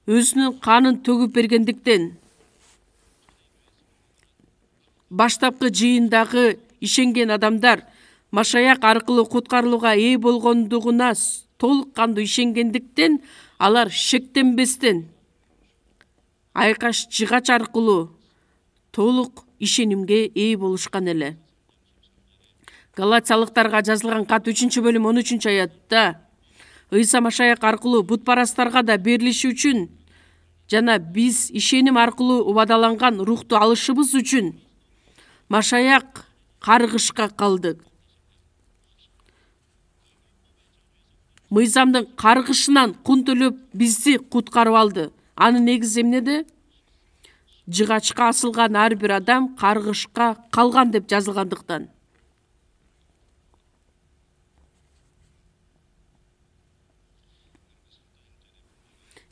Өзүнүн канын төгүп бергендиктен баштапкы жыйындагы ишенген адамдар Машаяк аркылуу куткарылууга ээ болгондугуна толук кандуу ишенгендиктен алар шектенбестен айкаш жыгач аркылуу толук ишенимге ээ болушкан эле. Галатиялыктарга жазылган кат 3-бөлүм 13-аятта Ыйса Машаяк аркылуу бутпарастарга да берилиши үчүн жана биз ишеним аркылуу убадаланган рухту алышыбыз үчүн Машаяк каргышка калдык. Мыйзамдын каргышынан кун төлөп бизди куткарып алды. Анын негизи эмнеде? Жыгачка асылган ар бир адам каргышка калган деп жазылгандыктан.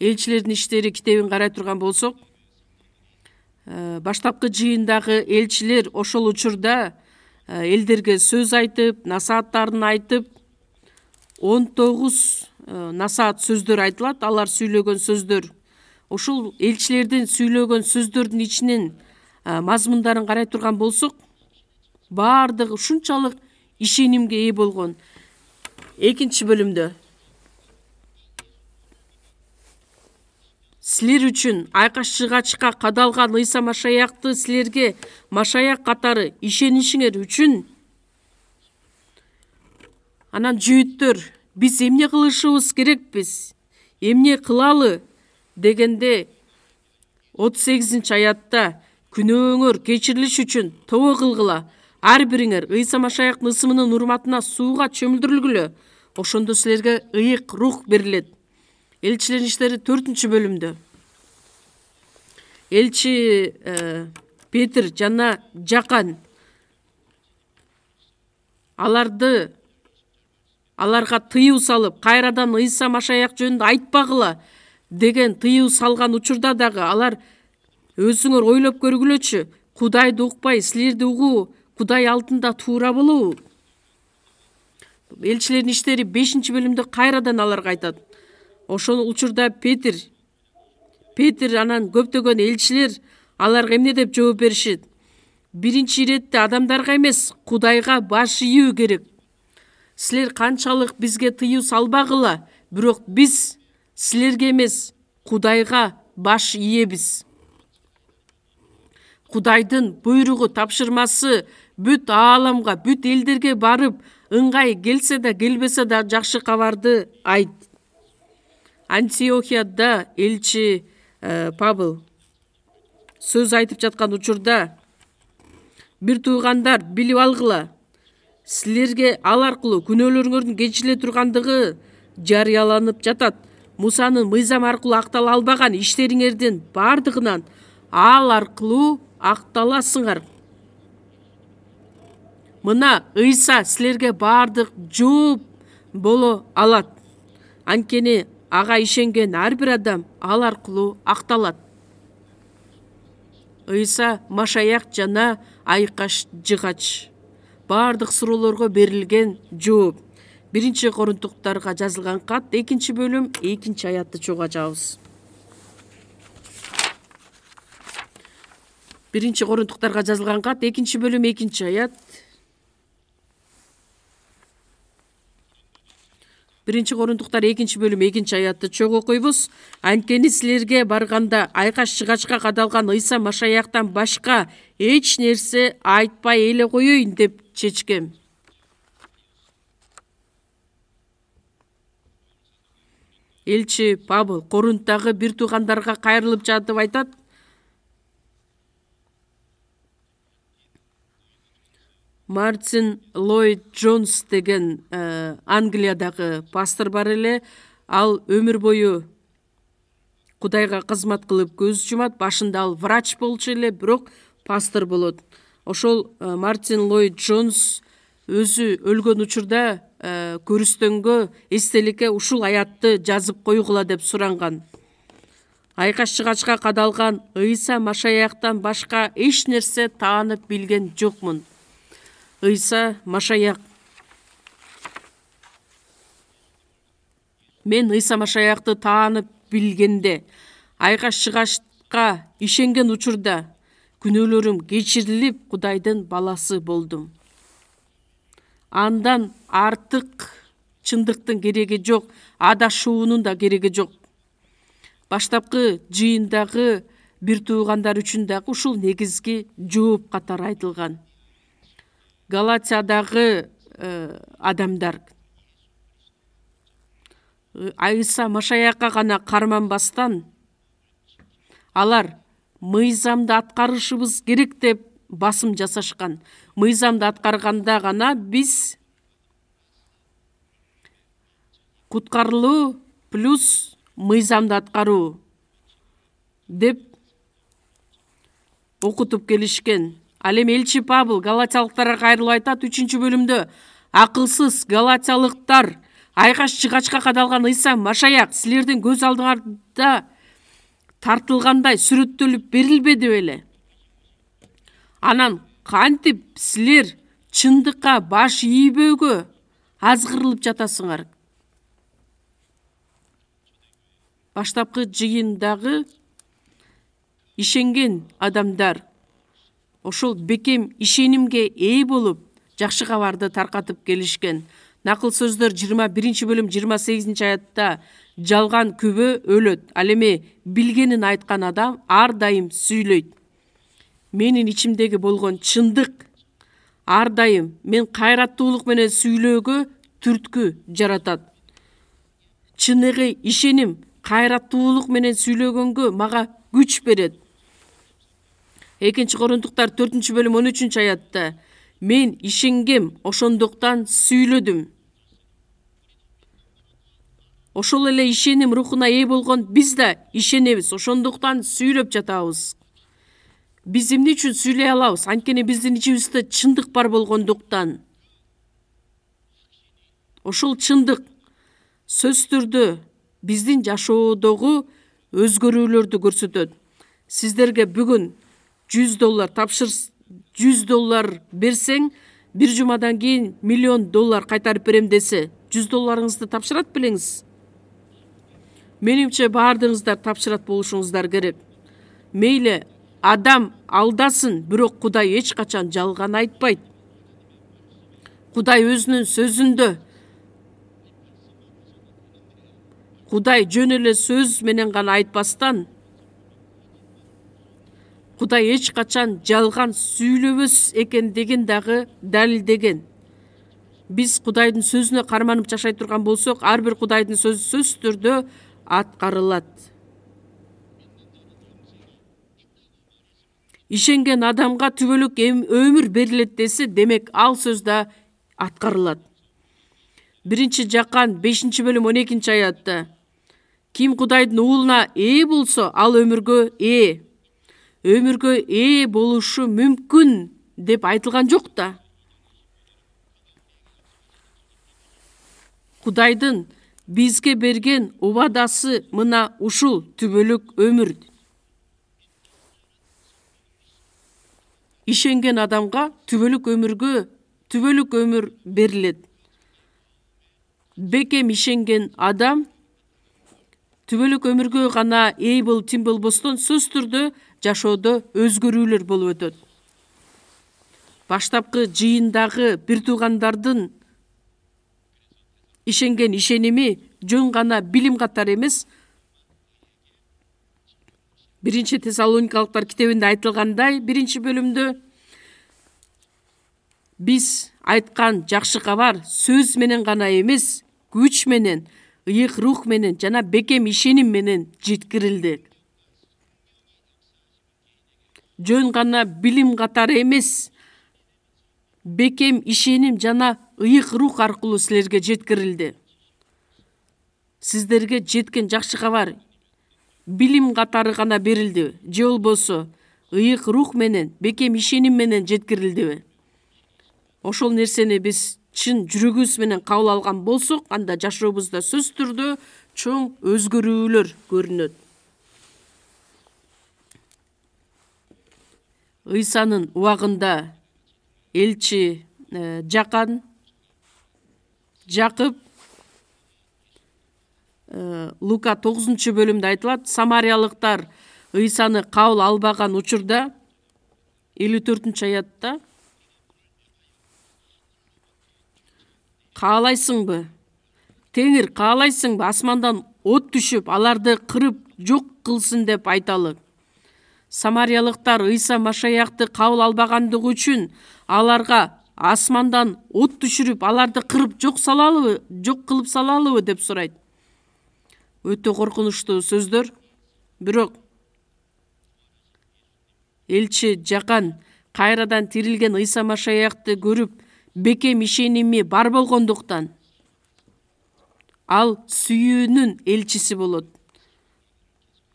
Элчилердин иштери китебин карай турган болсок, баштапкы жыйындагы элчилер ошол учурда элдерге сөз айтып, насааттарын айтып, 19 насаат сөздөр айтылат. Алар сүйлөгөн сөздөр. Ошол элчилердин сүйлөгөн сөздөрдүн ичинен мазмундарын карай турган болсок, бардыгы ушунчалык ишенимге ээ болгон. Экинчи бөлүмдө силер үчүн айкаш жыгачка кадалган Ыйса Машаякты силерге Машаяк катары ишенишиңер үчүн. Анан жүйүттөр, биз эмне кылышыбыз керекпиз, эмне кылалы дегенде 38-аятта күнөөңөр кечирилиш үчүн тобо кылгыла, ар бириңер Ыйса Машаяктын ысымынын урматына сууга чөмүлдүрүлгүлө, ошондо силерге ыйык рух берилет. Элчилердин иштери 4-бөлүмдө элчи Петр жана Жакан аларга тыюу салып, кайрадан Ыйса Машаяк жөнүндө айтпагыла деген тыюу салган учурда дагы алар өзүңөр ойлоп көргүлөчү, Кудайды укпай силерди угуу Кудай алдында туура болобу? Элчилердин иштери 5-бөлүмдө кайрадан аларга айтат. Ошол учурда Петр анан көптөгөн элчилер аларга эмне деп жооп беришет? Биринчи иретте адамдарга эмес, Кудайга баш ийүү керек. Силер канчалык бизге тыюу салбагыла, бирок биз силерге эмес, Кудайга баш ийебиз. Кудайдын буйругу, тапшырмасы бүт ааламга, бүт элдерге барып, ыңгай келсе да келбесе да жакшы кабарды айт. Антиохияда элчи Павел сөз айтып жаткан учурда, бир туугандар, билип алгыла, силерге ал аркылуу күнөөлөрүңөрдүн кечириле тургандыгы жарыяланып жатат. Мусанын мыйзам аркылуу актала албаган иштериңердин бардыгынан ал аркылуу акталасыңар. Мына Ыйса силерге бардык жооп боло алат. Анткени ага ишенген ар бир адам ал аркылуу акталат. Ыйса Машаяк жана айкаш жыгач. Бардык суроолорго берилген жооп. 1-Корунтуктарга жазылган кат 2-бөлүм 2-аятты чогуу ачабыз. 1-Корунтуктарга жазылган кат 2-бөлүм 2-аят. 1-Корунтуктар 2-бөлүм 2-аятты чогуу окуйбуз. Анткени силерге барганда айкаш жыгачка кадалган Ыйса Машаяктан башка эч нерсе айтпай эле коеюн деп чечкем. Элчи Павел Корунттагы бир туугандарга кайрылып жатып айтат. Мартин Ллойд Джонс деген Англиядагы пастор бар эле. Ал өмүр бою Кудайга кызмат кылып көз жумат. Башында ал врач болчу эле, бирок пастор болот. Ошол Мартин Ллойд Джонс өзү өлгөн учурда көрүстөнгө эстеликке ушул аятты жазып койгула деп суранган. Айкаш жыгачка кадалган Ыйса Машаяктан башка эч нерсе таанып билген жокмун. Ыйса Машаяк. Мен Ыйса Машаякты таанып билгенде, айкаш жыгачка ишенген учурда күнөөлөрүм кечирилип, Кудайдын баласы болдум. Андан артык чындыктын кереги жок, адашуунун да кереги жок. Баштапкы жыйындагы бир туугандар үчүн дагы ушул негизги жооп катары айтылган. Галатиядагы адамдар Ыйса Машаякка гана карманбастан, алар мыйзамды аткарышыбыз керек деп басым жасашкан. Мыйзамды аткарганда гана биз куткарылуу плюс мыйзамды аткаруу деп окутуп келишкен. Ал эми элчи Павел галатиялыктарга кайрылып айтат 3-бөлүмдө: акылсыз галатиялыктар, айкаш жыгачка кадалган Ыйса Машаяк силердин көз алдыңарда тартылгандай сүрөттөлүп берилбеди беле? Анан кантип силер чындыкка баш ийбөөгө азгырылып жатасыңар? Баштапкы жыйындагы ишенген адамдар ошол бекем ишенимге ээ болуп, жакшы кабарды таркатып келишкен. Накыл сөздөр 21 бөлүм 28 аятта жалган күбө өлөт. Ал эми билгенин айткан адам ар дайым сүйлөйт. Менин ичимдеги болгон чындык ар дайым мен кайраттуулук менен сүйлөөгө түрткү жаратат. Чыныгы ишеним кайраттуулук менен сүйлөгөнгө мага күч берет. 2 Корунтуктар 4 бөлүм 13 аятта мен ишенгем, ошондуктан сүйлөдүм. Ошол эле ишеним рухуна ээ болгон биз да ишенебиз, ошондуктан сүйлөп жатабыз. Биз эмне үчүн сүйлөй алабыз? Анткени биздин ичибизде чындык бар болгондуктан. Ошол чындык сөз түрдө биздин жашоодогу өзгөрүүлөрдү көрсөтөт. Сиздерге бүгүн $100 берсең, бир жумадан кийин $1,000,000 кайтарып берем десе, $100 тапшырат белеңиз? Менимче баардыгыңыздар тапшырат болушуңуздар керек. Мейли адам алдасын, бирок Кудай эч качан жалган айтпайт. Кудай өзүнүн сөзүндө, Кудай жөн эле сөз менен гана айтпастан, Кудай эч качан жалган сүйлөбөс экендигин дагы далилдеген. Биз Кудайдын сөзүнө карманып жашай турган болсок, ар бир Кудайдын сөзү сөзсүз түрдө аткарылат. Ишенген адамга түбөлүк өмүр берилет десе, демек ал сөз да аткарылат. 1 Жакан 5 бөлүм 12 аятта ким Кудайдын уулуна ээ болсо, ал өмүргө ээ. Өмүргө ээ болушу мүмкүн деп айтылган жок да. Кудайдын бизге берген убадасы мына ушул түбөлүк өмүр. Ишенген адамга түбөлүк өмүр берилет. Бекем ишенген адам түбөлүк өмүргө гана ээ болуп тим болбостон сөз түрдө жашоодо өзгөрүүлөр болуп өтөт. Баштапкы жыйындагы бир туугандардын ишенген ишеними жөн гана билим катары эмес, 1 Тессалоникалыктар китебинде айтылгандай, 1 бөлүмдө биз айткан жакшы кабар сөз менен гана эмес, күч менен, ыйык рух менен жана бекем ишеним менен жеткирилди. Жөн гана билим катары эмес, бекем ишеним жана ыйык рух аркылуу силерге жеткирилди. Сиздерге жеткен жакшы кабар билим катары гана берилди, же болбосо ыйык рух менен, бекем ишеним менен жеткирилдиби? Ошол нерсени биз чын жүрөгүбүз менен кабыл алган болсок, анда жашообузда сөз түрдө чоң өзгөрүүлөр көрүнөт. Ыйсанын убагында элчи Жакып Лука 9 бөлүмдө айтылат, самариялыктар Ыйсаны кабыл албаган учурда 54 аятта каалайсыңбы? Теңир каалайсыңбы? Асмандан от түшүп, аларды кырып жок кылсын деп айталы. Самариялыктар Ыйса Машаякты кабыл албагандыгы үчүн аларга асмандан от түшүрүп, аларды кырып жок кылып салалыбы деп сурайт. Өтө коркунучтуу сөздөр. Бирок элчи Жакан кайрадан тирилген Ыйса Машаякты көрүп, бекем ишеними бар болгондуктан ал сүйүүнүн элчиси болот.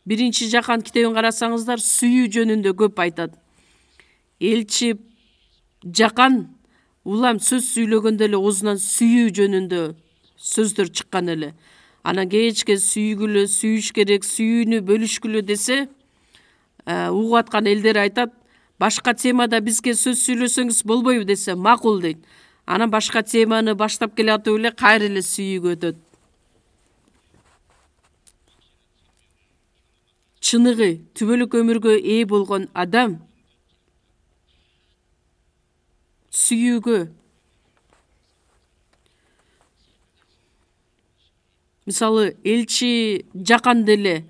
1 Жакан китебин карасаңыздар, сүйүү жөнүндө көп айтат. Элчи Жакан улам сөз сүйлөгөндө эле оозунан сүйүү жөнүндө сөздөр чыккан эле. Анан кечке сүйгүлө, сүйүш керек, сүйүүнү бөлүшкүлө десе, угуп аткан элдер айтат, башка темада бизге сөз сүйлөсөңүз болбойбу десе, макул дейт. Анан башка теманы баштап келатып эле кайра эле сүйүүгө өтөт. Чыныгы түбөлүк өмүргө ээ болгон адам сүйүүгө Мисалы, элчи жаканда эле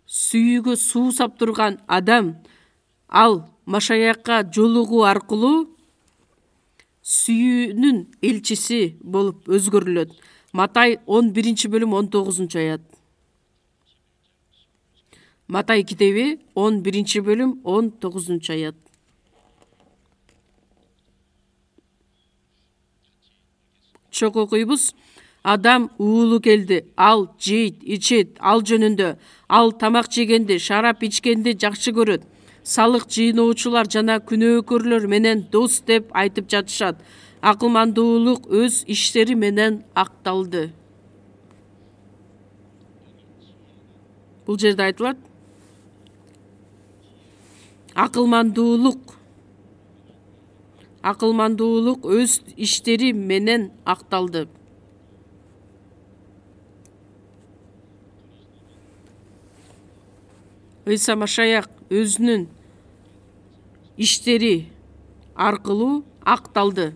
сүйүүгө суу сап турган адам, ал Машаякка жолугуу аркылуу сүйүүнүн элчиси болуп өзгөрүлөт. Матай 11-бөлүм 19-аят. Матай китеби 11-бөлүм 19-аят. Чок окуйбуз. Адам уулу келди, ал жейт, ичет, ал жөнүндө. Ал тамак жегенди, шарап ичкенди жакшы көрөт. Салык жыйноочулар жана күнөөкөрлөр менен дос деп айтып жатышат. Акылмандуулук өз иштери менен акталды. Бул жерде айтылат. Акылмандуулук өз иштери менен акталды. Ыйса Машаяк өзүнүн иштери аркылуу акталды.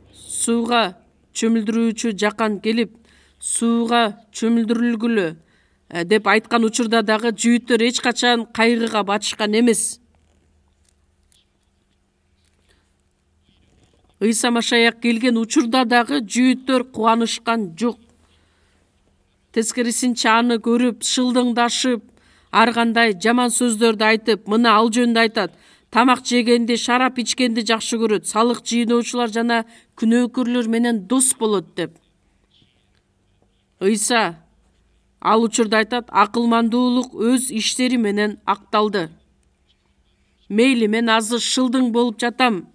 Сууга чөмүлдүрүүчү жакан келип, сууга чөмүлдүрүлгүлө деп айткан учурда дагы жүйүттөр эч качан кайгыга батышкан эмес. Ыйса Машаяк келген учурда дагы жүйүттөр кубанышкан жок. Тескерисинче аны көрүп, шылдыңдашып, ар кандай жаман сөздөрдү айтып, мына ал жөнүндө айтат. Тамак жегенди, шарап ичкенди жакшы көрөт. Салык жыйноочулар жана күнөөкөрлөр менен дос болот деп. Ыйса ал учурда айтат, акылмандуулук өз иштери менен акталды. Мейли, мен азыр шылдың болуп жатам.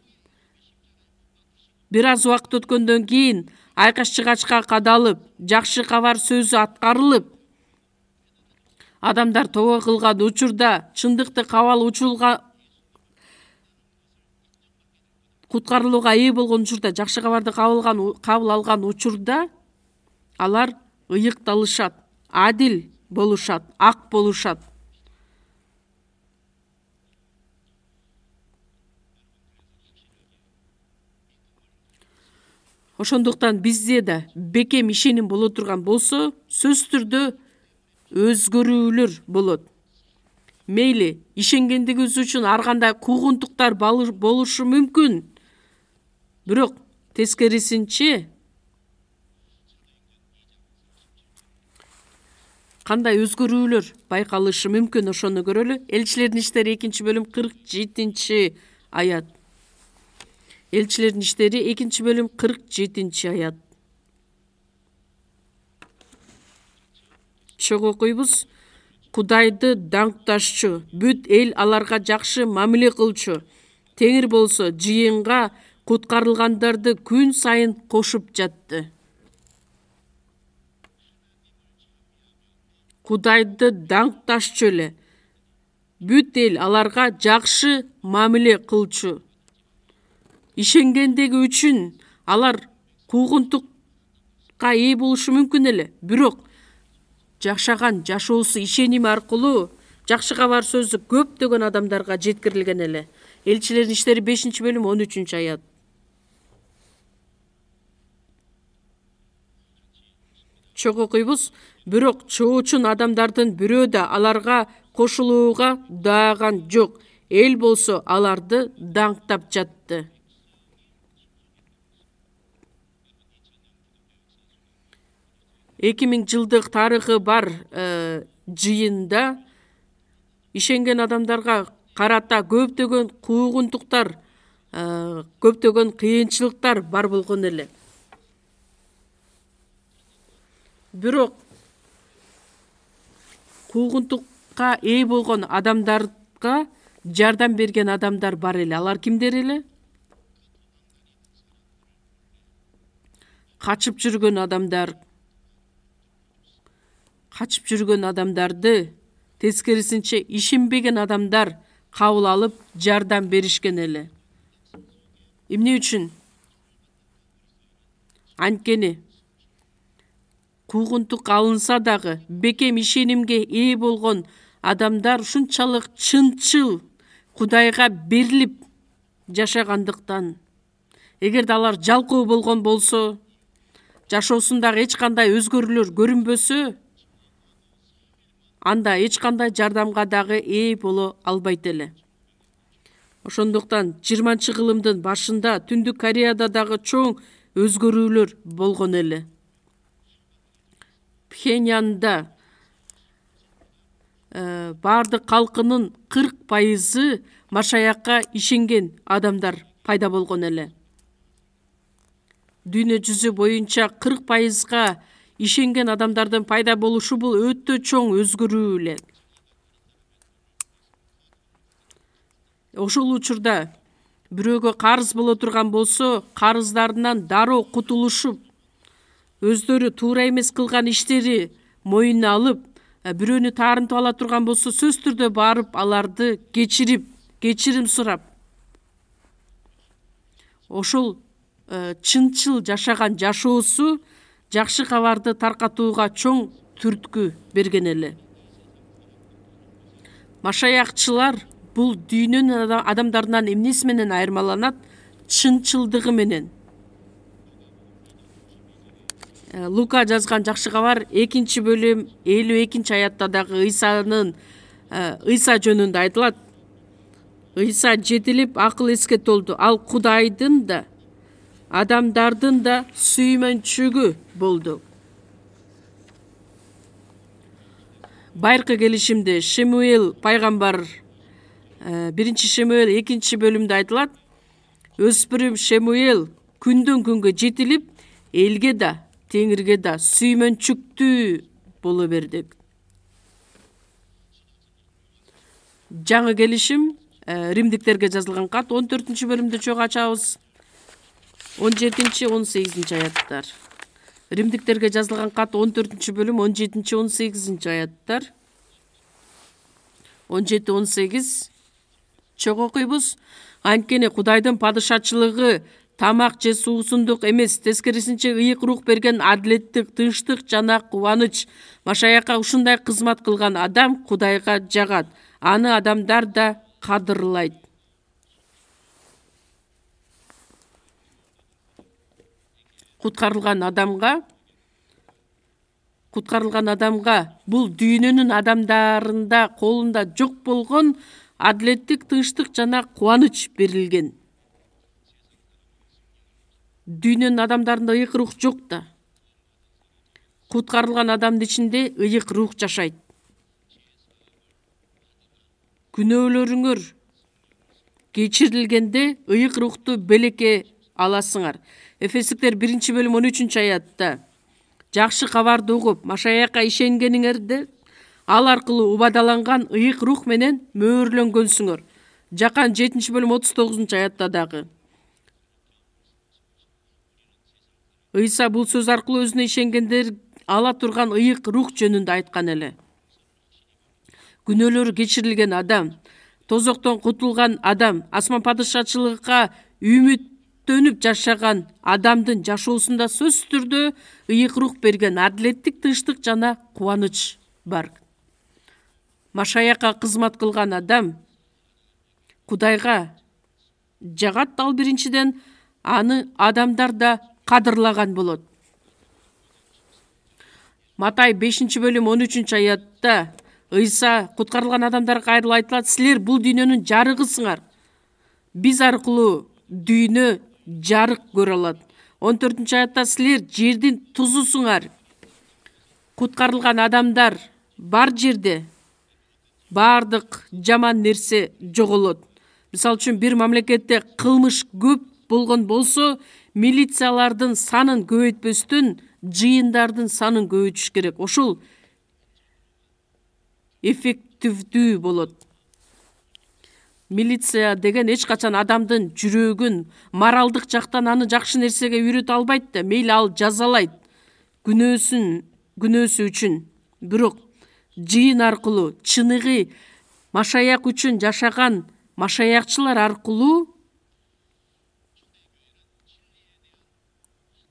Бир аз убакыт өткөндөн кийин айкаш-чыгачка кадалып, жакшы кабар сөзү аткарылып, адамдар тобо кылган учурда, чындыкты куткарылууга ээ болгон учурда, жакшы кабарды кабыл алган учурда алар ыйыкталышат, адил болушат, ак болушат. Ошондуктан бизде да бекем ишеним боло турган болсо, сөзсүз түрдө өзгөрүүлөр болот. Мейли, ишенгендигибиз үчүн ар кандай куугунтуктар болушу мүмкүн. Бирок тескерисинче кандай өзгөрүүлөр байкалышы мүмкүн, ошону көрөлү. Элчилердин иштери 2-бөлүм 47-аят. Элчилердин иштери 2-бөлүм 47-аят. Чок окуйбуз. Кудайды даңкташчу, бүт эл аларга жакшы мамиле кылчу. Теңир болсо жыйынга куткарылгандарды күн сайын кошуп жатты. Кудайды даңкташчу эле, бүт эл аларга жакшы мамиле кылчу. Ишенгендиги үчүн алар куугунтукка ээ болушу мүмкүн эле, бирок жашаган жашоосу ишеним аркылуу жакшы кабар сөзү көптөгөн адамдарга жеткирилген эле. Элчилердин иштери 5-бөлүм 13-аят. Чок окуйбуз. Бирок чоочун адамдардын бирөө да аларга кошулууга дааган жок. Эл болсо аларды даңктап жатты. жылдык тарыхы бар жыйында ишенген адамдарга карата көптөгөн куугунтуктар, көптөгөн кыйынчылыктар бар болгон эле. Бирок куугунтукка ээ болгон адамдарга жардам берген адамдар бар эле. Алар кимдер эле? Качып жүргөн адамдарды тескерисинче ишенбеген адамдар кабыл алып жардам беришкен эле. Эмне үчүн? Анткени куугунтук алынса дагы бекем ишенимге ээ болгон адамдар ушунчалык чынчыл Кудайга берилип жашагандыктан, эгерде алар жалкоо болгон болсо, жашоосундагы эч кандай өзгөрүүлөр көрүнбөсө, анда эч кандай жардамга дагы ээ боло албайт эле. Ошондуктан 20-кылымдын башында Түндүк Кореяда дагы чоң өзгөрүүлөр болгон эле. Пхеньянда бардык калкынын 40% машаякка ишенген адамдар пайда болгон эле. Дүйнө жүзү боюнча 40%га ишенген адамдардын пайда болушу бул өтө чоң өзгөрүү эле. Ошол учурда бирөөгө карыз боло турган болсо, карыздарынан дароо кутулушуп, өздөрү туура эмес кылган иштери моюнуна алып, бирөөнү таарынтып ала турган болсо, сөз түрдө барып аларды кечирим сурап, ошол чынчыл жашаган жашоосу жакшы кабарды таркатууга чоң түрткү берген эле. Машаякчылар бул дүйнөнүн адамдарынан эмнеси менен айырмаланат? Чынчылдыгы менен. Лука жазган жакшы кабар 2-бөлүм 52-аятта дагы Ыйса жөнүндө айтылат. Ыйса жетилип акыл эске толду. Ал Кудайдын да, адамдардын да сүймөнчүгү болду. Байыркы келишимде Шемуэл пайгамбар 1-Шемуэл 2-бөлүмдө айтылат. Өспүрүм Шемуэл күндөн күнгө жетилип, элге да, Теңирге да сүймөнчүктүү боло берди. Жаңы келишим Римдиктерге жазылган кат 14-бөлүмдө чогуу ачабыз. 17-18 аяттар. Римдиктерге жазылган кат 14-бөлүм 17-18 аяттар. 17-18 чогуу окуйбуз. Анткени Кудайдын падышачылыгы тамак же суусундук эмес, тескерисинче ыйык рух берген адилеттик, тынчтык жана кубаныч. Машаякка ушундай кызмат кылган адам Кудайга жагат. Аны адамдар да кадырлайт. Куткарылган адамга бул дүйнөнүн адамдарында колунда жок болгон адилеттик, тынчтык жана кубаныч берилген. Дүйнөнүн адамдарында ыйык рух жок да. Куткарылган адамдын ичинде ыйык рух жашайт. Күнөөлөрүңөр кечирилгенде ыйык рухту белекке аласыңар. Эфестиктер 1-бөлүм 13-аятта жакшы кабарды угуп, Машаякка ишенгениңерде ал аркылуу убадаланган ыйык рух менен мөөрлөнгөнсүңөр. Жакан 7-бөлүм 39-аятта дагы Ыйса бул сөз аркылуу өзүнө ишенгендер ала турган ыйык рух жөнүндө айткан эле. Күнөөлөрү кечирилген адам, тозоктон кутулган адам, асман падышачылыгына үмүттөнүп жашаган адамдын жашоосунда сөз түрдө ыйык рух берген адилеттик, тынчтык жана кубаныч бар. Машаякка кызмат кылган адам Кудайга жагат. Ал биринчиден аны адамдар да кадырлаган болот. Матай 5-бөлүм 13-аятта Ыйса куткарылган адамдарга кайрылып айтылат: силер бул дүйнөнүн жарыгысыңар. Биз аркылуу дүйнө жарык көрө алат. 14-аятта силер жердин тузусуңар. Куткарылган адамдар бар жерде бардык жаман нерсе жоголот. Мисалы үчүн бир мамлекетте кылмыш көп болгон болсо, милициялардын санын көбөйтпөстөн жыйындардын санын көбөйтүш керек. Ошол эффективдүү болот. Милиция деген эч качан адамдын жүрөгүн моралдык жактан аны жакшы нерсеге үйрөтө албайт да, мейли ал жазалайт күнөөсү үчүн. Бирок жыйын аркылуу чыныгы машаяк үчүн жашаган машаякчылар аркылуу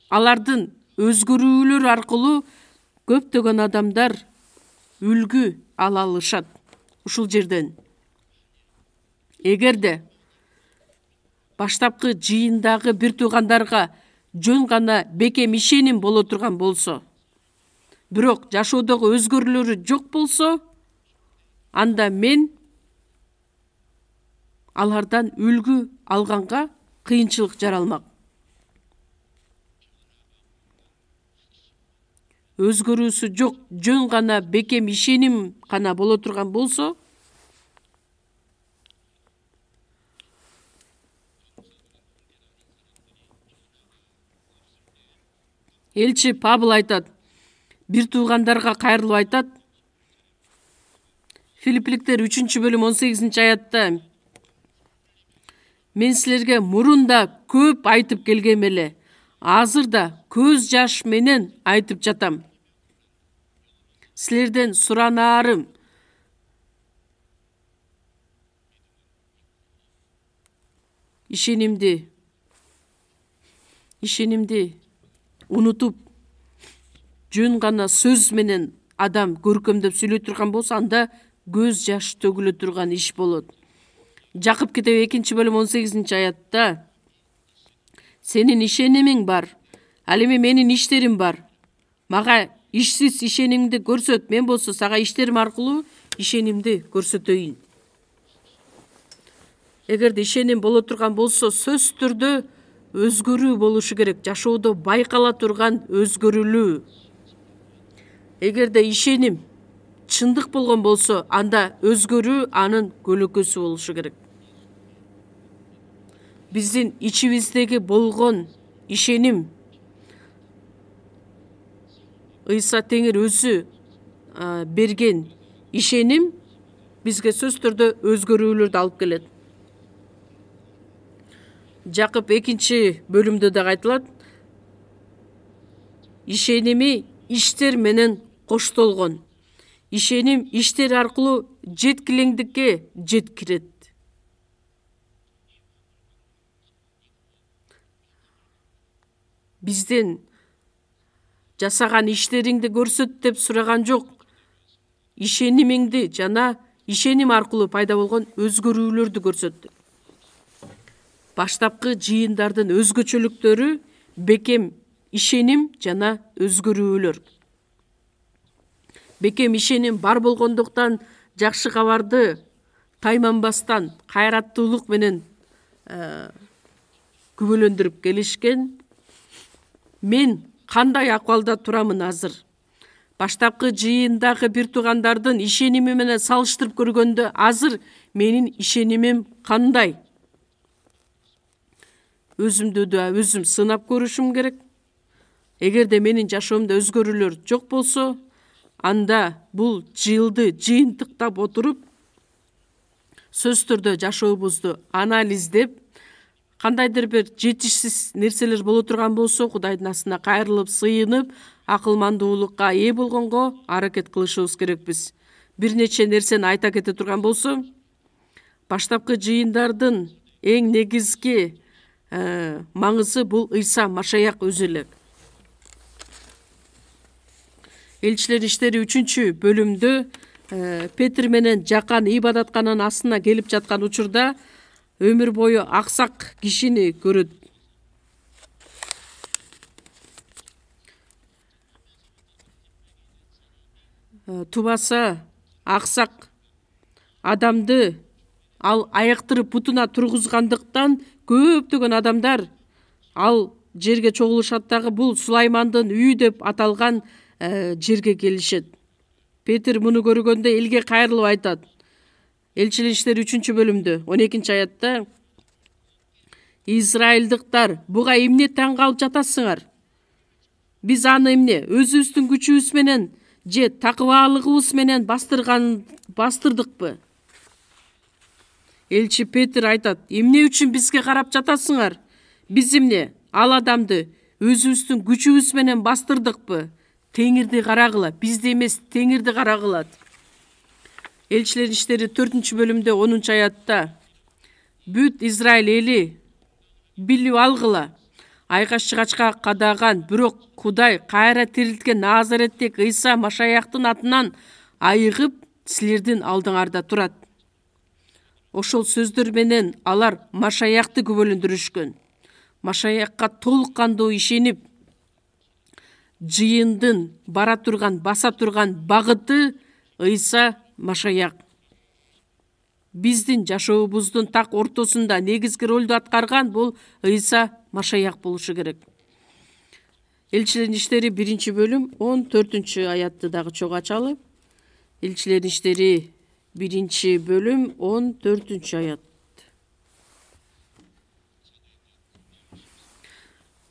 алардын өзгөрүүлөрү аркылуу көптөгөн адамдар үлгү ала алышат. Ушул жерден эгерде баштапкы жыйындагы бир туугандарга жөн гана бекем ишеним боло турган болсо, бирок жашоодогу өзгөрүүлөрү жок болсо, анда мен алардан үлгү алганга кыйынчылык жаралмак. Өзгөрүүсү жок, жөн гана бекем ишеним гана боло турган болсо, элчи Павыл айтат, бир туугандарга кайрылып айтат, Филиппиликтер 3-бөлүм 18-аятта, мен силерге мурун да көп айтып келгем эле, азыр да көз жаш менен айтып жатам. Силерден суранаарым, ишенимди унутуп, жөн гана сөз менен адам көркөмдөп сүйлөй турган болсо, анда көз жаш төгүлө турган иш болот. Жакып китеби 2-бөлүм 18-аятта, сенин ишенимиң бар, ал эми менин иштерим бар. Мага ишсиз ишенимди көрсөт, мен болсо сага иштерим аркылуу ишенимди көрсөтөйүн. Эгерде ишеним боло турган болсо, сөзсүз түрдө өзгөрүү болушу керек, жашоодо байкала турган өзгөрүүлүү. Эгерде ишеним чындык болгон болсо, анда өзгөрүү анын көлөкөсү болушу керек. Биздин ичибиздеги болгон ишеним, Ыйса Теңир өзү берген ишеним бизге сөзсүз түрдө өзгөрүүлөрдү алып келет. Жакып 2-бөлүмдө да айтылат, ишеними иштер менен коштолгон. Ишеним иштер аркылуу жеткилеңдикке жеткирет. Бизден жасаган иштериңди көрсөт деп сураган жок. Ишенимиңди жана ишеним аркылуу пайда болгон өзгөрүүлөрдү көрсөттү. Баштапкы жыйындардын өзгөчөлүктөрү бекем ишеним жана өзгөрүүлөр. Бекем ишеним бар болгондуктан жакшы кабарды тайманбастан кайраттуулук менен күбөлөндүрүп келишкен. Мен кандай акыбалда турамын азыр? Баштапкы жыйындагы бир туугандардын ишеними менен салыштырып көргөндө, азыр менин ишенимим кандай? Өзүмдү да өзүм сынап көрүшүм керек. Эгерде менин жашоомдо өзгөрүүлөр жок болсо, анда бул жылды жыйынтыктап отуруп, сөзсүз түрдө жашообузду анализдеп, кандайдыр бир жетишсиз нерселер боло турган болсо, Кудайдын астына кайрылып, сыйынып, акылмандуулукка ээ болгонго аракет кылышыбыз керекпиз. Бир нече нерсени айта кете турган болсо, баштапкы жыйындардын эң негизги маңызы бул Ыйса Машаяк өзү эле. Элчилер иштери 3-бөлүмдө Петр менен жакан ибадаткананын астына келип жаткан учурда өмүр бою аксак кишини көрөт. Тубаса аксак адамды ал аяктырып бутуна тургузгандыктан көптөгөн адамдар ал жерге чогулушат дагы, бул Сулаймандын үйү деп аталган жерге келишет. Петр муну көргөндө элге кайрылып айтат. Элчилер иштери 3-бөлүмдө 12-аятта, Израилдыктар, буга эмне таң калып жатасыңар? Биз аны эмне өзүбүздүн күчүбүз менен же такыбалыгыбыз менен бастырдыкпы? Элчи Петр айтат, эмне үчүн бизге карап жатасыңар? Биз эмне ал адамды өзүбүздүн күчүбүз менен бастырдыкпы? Теңирди карагыла, бизди эмес, Теңирди карагыла. Элчилер иштери 4-бөлүмдө 10-аятта, бүт Израиль эли билип алгыла, айкаш-чыгачка кадаган, бирок Кудай кайра тирилткен Назареттеги Ыйса Машаяктын атынан айыгып силердин алдыңарда турат. Ошол сөздөр менен алар Машаякты күбөлөндүрүшкөн. Машаякка толук кандуу ишенип, жыйындын бара турган, баса турган багыты Ыйса Машаяк. Биздин жашообуздун так ортосунда негизги ролду аткарган бул Ыйса Машаяк болушу керек. Элчилердин иштери 1-бөлүм 14-аятты дагы чогуу ачалы. Элчилердин иштери 1-бөлүм 14-аят.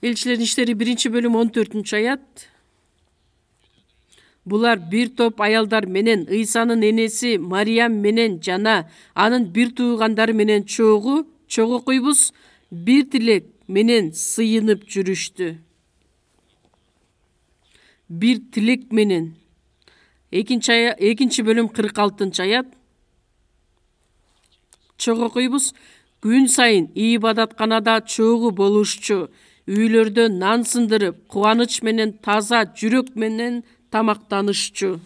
Элчилердин иштери 1-бөлүм 14-аят. Булар бир топ аялдар менен Ыйсанын энеси Мариям менен жана анын бир туугандары менен чогуу куйбуз бир тилек менен сыйынып жүрүштү. Бир тилек менен. 2-бөлүм 46-аят. Чогуу куйбуз күн сайын ибадатканада чогуу болушчу, үйлөрдө нан сындырып, кубаныч менен таза жүрөк менен тамактанышчу.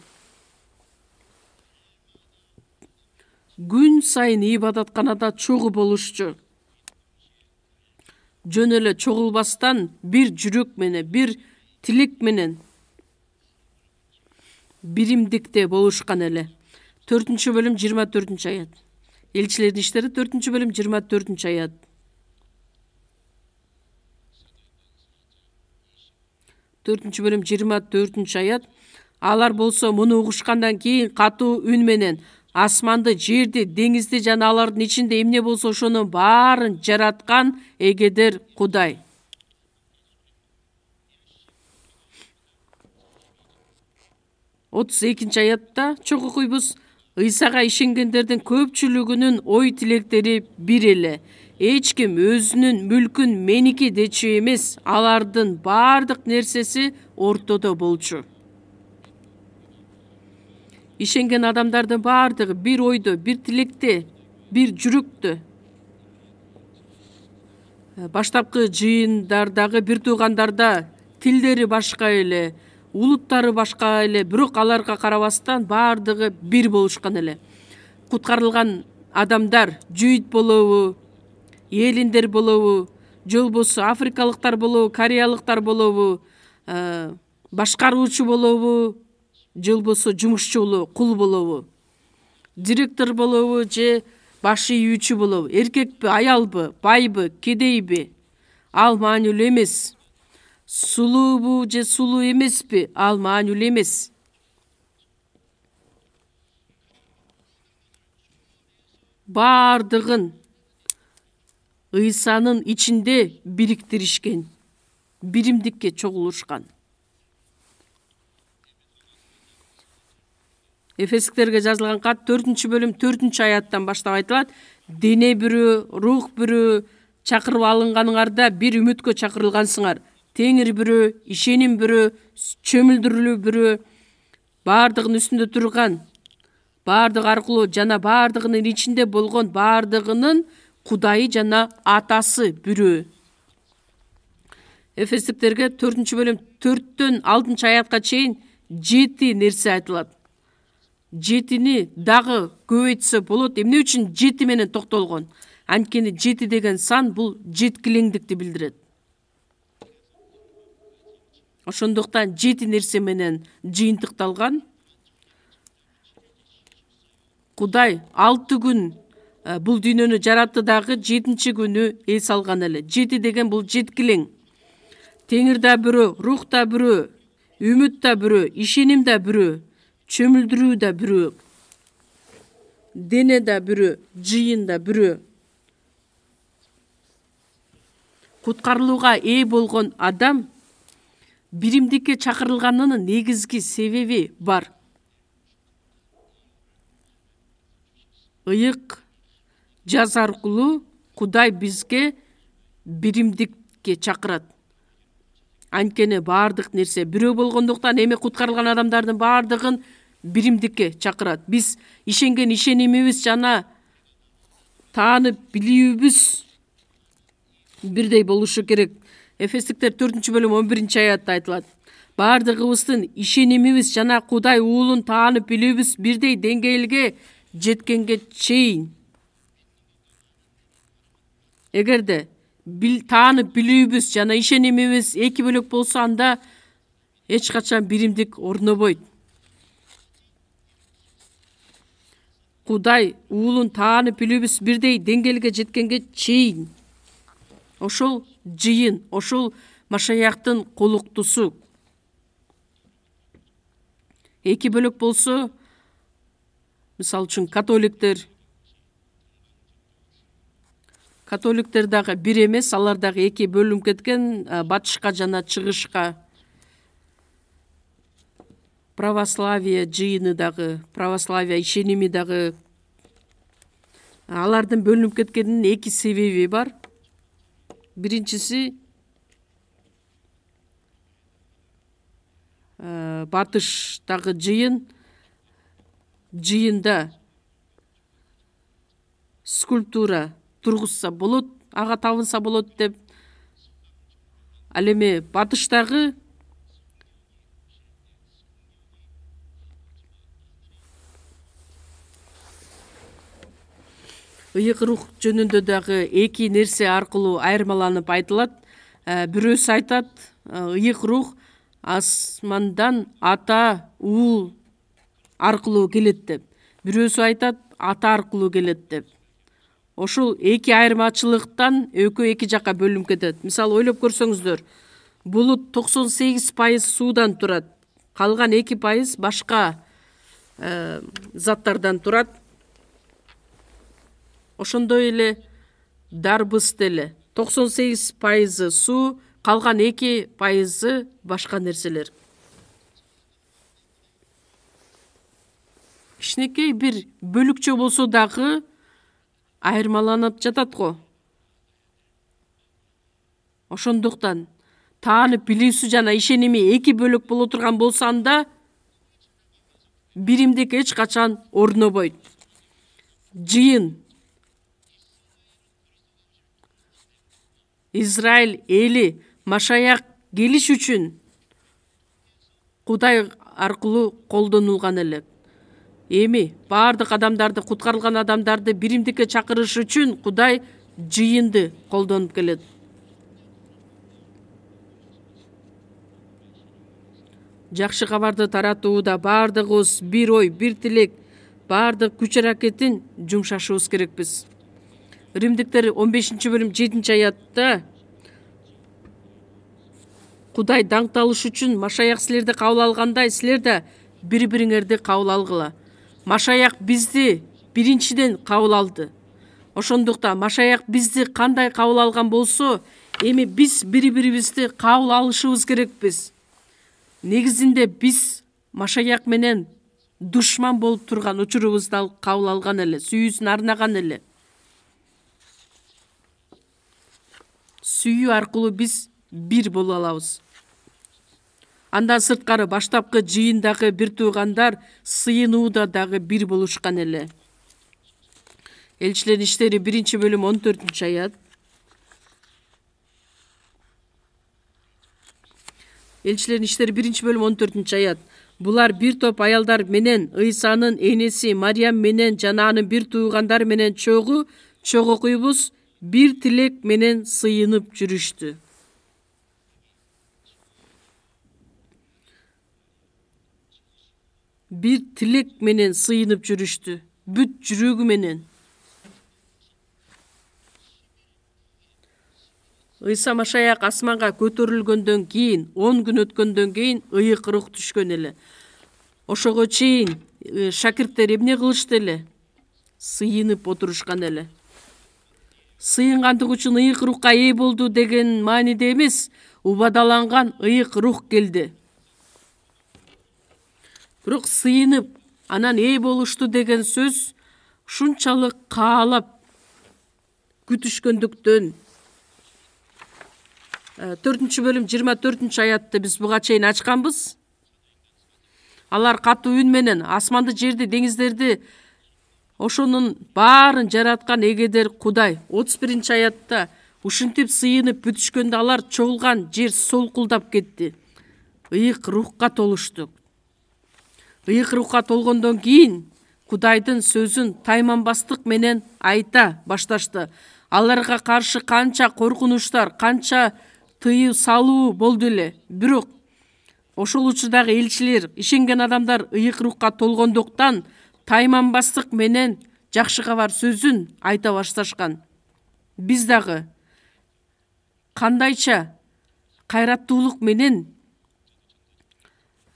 Күн сайын ибадатканада чогуу болушчу. Жөн эле чогулбастан бир жүрөк менен, бир тилек менен биримдикте болушкан эле. 4-бөлүм 24-аят. Элчилердин иштери 4-бөлүм 24-аят. 4-бөлүм 24-аят. Алар болсо муну угушкандан кийин катуу үн менен асманды, жерди, деңизди жана алардын ичинде эмне болсо ошонун баарын жараткан эгедер Кудай. 32-аятта чогуу куйбуз Ыйсага ишенгендердин көпчүлүгүнүн ой тилектери бир эле. Эч ким өзүнүн мүлкүн меники дечү эмес, алардын бардык нерсеси ортодо болчу. Ишенген адамдардын бардыгы бир ойдо, бир тилекте, бир жүрөктө. Баштапкы жыйындардагы бир туугандарда тилдери башка эле, улуттары башка эле, бирок аларга карабастан бардыгы бир болушкан эле. Куткарылган адамдар жүйүт болобу, элиндер болобу, же болбосо африкалыктар болобу, кореялыктар болобу, башкаруучу болобу, же болбосо жумушчу болобу, кул болобу, директор болобу же баш ийүүчү болобу, эркекпи, аялбы, байбы, кедейби, ал маанилүү эмес. Сулуубу же сулуу эмеспи, ал маанилүү эмес. Бардыгын Ыйсанын ичинде бириктиришкен, биримдикке чогулушкан. Эфестиктерге жазылган кат 4-бөлүм 4-аяттан баштап айтылат. Дене бирөө, рух бирөө, чакырып алынганыңарда бир үмүткө чакырылгансыңар. Теңир бирөө, ишеним бирөө, чөмүлдүрүлүү бирөө, бардыгынын үстүндө турган, бардык аркылуу жана бардыгынын ичинде болгон бардыгынын Кудайы жана атасы бирөө. Эфестиктерге 4-бөлүм 4-төн 6-аятка чейин 7 нерсе айтылат. 7-ни дагы көбөйтсө болот. Эмне үчүн 7 менен токтолгон? Анткени 7 деген сан бул жеткилеңдикти билдирет. Ошондуктан 7 нерсе менен жыйынтыкталган. Кудай 6 күн бул дүйнөнү жаратты дагы 7-чи күнү эс алган эле. 7 деген бул жеткилең. Теңир да бирөө, рух да бирөө, үмүт да бирөө, ишеним да бирөө, чөмүлдүрүү да бирөө, дене да бирөө, жыйын да бирөө. Куткарылууга ээ болгон адам биримдикке чакырылганынын негизги себеби бар. Ыйык жаз аркылуу Кудай бизге биримдикке чакырат. Анткени бардык нерсе бирөө болгондуктан эми куткарылган адамдардын бардыгын биримдикке чакырат. Биз ишенген ишенимибиз жана таанып билүүбүз бирдей болушу керек. Эфестиктер 4-бөлүм 11-аятта айтылат. Бардыгыбыздын ишенимибиз жана Кудай уулун таанып билүүбүз бирдей деңгээлге жеткенге чейин. Эгерде таанып билүүбүз жана ишенимибиз эки бөлөк болсо, анда эч качан биримдик орнобойт. Кудай уулун таанып билүүбүз бирдей деңгээлге жеткенге чейин ошол жыйын, ошол Машаяктын колуктусу. Эки бөлөк болсо, мисалы үчүн католиктер дагы бир эмес, алар дагы эки бөлүнүп кеткен, батышка жана чыгышка. Православие жыйыны дагы, православие ишеними дагы, алардын бөлүнүп кеткенинин эки себеби бар. Биринчиси, батыштагы жыйында скульптура тургузса болот, ага табынса болот деп. Ал эми батыштагы ыйык рух жөнүндө дагы эки нерсе аркылуу айырмаланып айтылат. Бирөөсү айтат, ыйык рух асмандан ата уул аркылуу келет деп. Бирөөсү айтат, ата аркылуу келет деп. Ошол эки айырмачылыктан экөө эки жакка бөлүнүп кетет. Мисалы, ойлоп көрсөңүздөр, булут 98% суудан турат, калган 2% башка заттардан турат. Ошондой эле дарбыз деле 98% суу, калган 2% башка нерселер. Кичинекей бир бөлүкчө болсо дагы айырмаланып жатат го. Ошондуктан таанып билүүсү жана ишеними эки бөлөк боло турган болсо, анда биримдик эч качан орнобойт. Жыйын Израиль эли Машаяк келиш үчүн Кудай аркылуу колдонулган эле. Эми баардык адамдарды, куткарылган адамдарды биримдикке чакырыш үчүн Кудай жыйынды колдонуп келет. Жакшы кабарды таратууда баардыгыбыз бир ой, бир тилек, баардык күч аракетин жумшашыбыз керекпиз. Римдиктер 15-бөлүм 7-аятта Кудай даңкталыш үчүн Машаяк силерди кабыл алгандай, силер да бири-бириңерди кабыл алгыла. Машаяк бизди биринчиден кабыл алды. Ошондуктан Машаяк бизди кандай кабыл алган болсо, эми биз бири-бирибизди кабыл алышыбыз керекпиз. Негизинде биз Машаяк менен душман болуп турган учурубузда кабыл алган эле, сүйүүсүн арнаган эле. Сүйүү аркылуу биз бир боло алабыз. Андан сырткары баштапкы жыйындагы бир туугандар сыйынууда дагы бир болушкан эле. Элчилердин иштери 1-бөлүм 14-аят. Элчилердин иштери 1-бөлүм 14-аят. Булар бир топ аялдар менен Ыйсанын энеси Мариям менен жана анын бир туугандары менен чогуу чогокуйбуз бир тилек менен сыйынып жүрүштү. Бир тилек менен сыйынып жүрүштү, бүт жүрөгү менен. Ыйса Машаяк асманга көтөрүлгөндөн кийин, 10 күн өткөндөн кийин ыйык рух түшкөн эле. Ошого чейин шакирттер эмне кылышты эле? Сыйынып отурушкан эле. Сыйынгандык үчүн ыйык рухка ээ болду деген мааниде эмес, убадаланган ыйык рух келди. Бирок сыйынып, анан ээ болушту деген сөз ушунчалык каалап күтүшкөндүктөн 4-бөлүм 24-аятты биз буга чейин ачканбыз. Алар катуу үн менен асманды, жерди, деңиздерди, ошонун баарын жараткан эгедер Кудай. 31-аятта ушинтип сыйынып бүтүшкөндө алар чогулган жер солкулдап кетти. Ыйык рухка толуштук. Ыйык рухка толгондон кийин Кудайдын сөзүн тайманбастык менен айта башташты. Аларга каршы канча коркунучтар, канча тыюу салуу болду эле. Бирок ошол учурдагы элчилер, ишенген адамдар ыйык рухка толгондуктан тайманбастык менен жакшы кабар сөзүн айта башташкан. Биз дагы кандайча кайраттуулук менен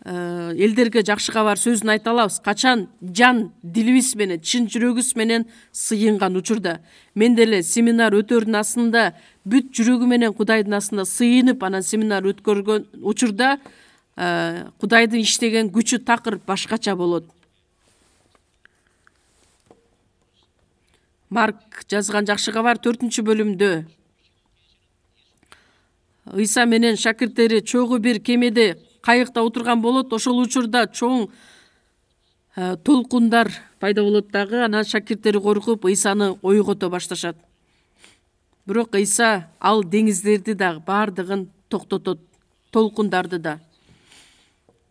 элдерге жакшы кабар сөзүн айта алабыз? Качан жан дилибиз менен, чын жүрөгүбүз менен сыйынган учурда. Мен деле семинар өтөрдүн астында бүт жүрөгү менен Кудайдын астында сыйынып, анан семинар өткөргөн учурда Кудайдын иштеген күчү такыр башкача болот. Марк жазган жакшы кабар 4-бөлүмдө Ыйса менен шакирттери чогуу бир кемеде кайыкта отурган болот. Ошол учурда чоң толкундар пайда болот дагы. Анан шакирттери коркуп Ыйсаны ойгото башташат. Бирок Ыйса ал деңиздерди дагы бардыгын токтотот, толкундарды да.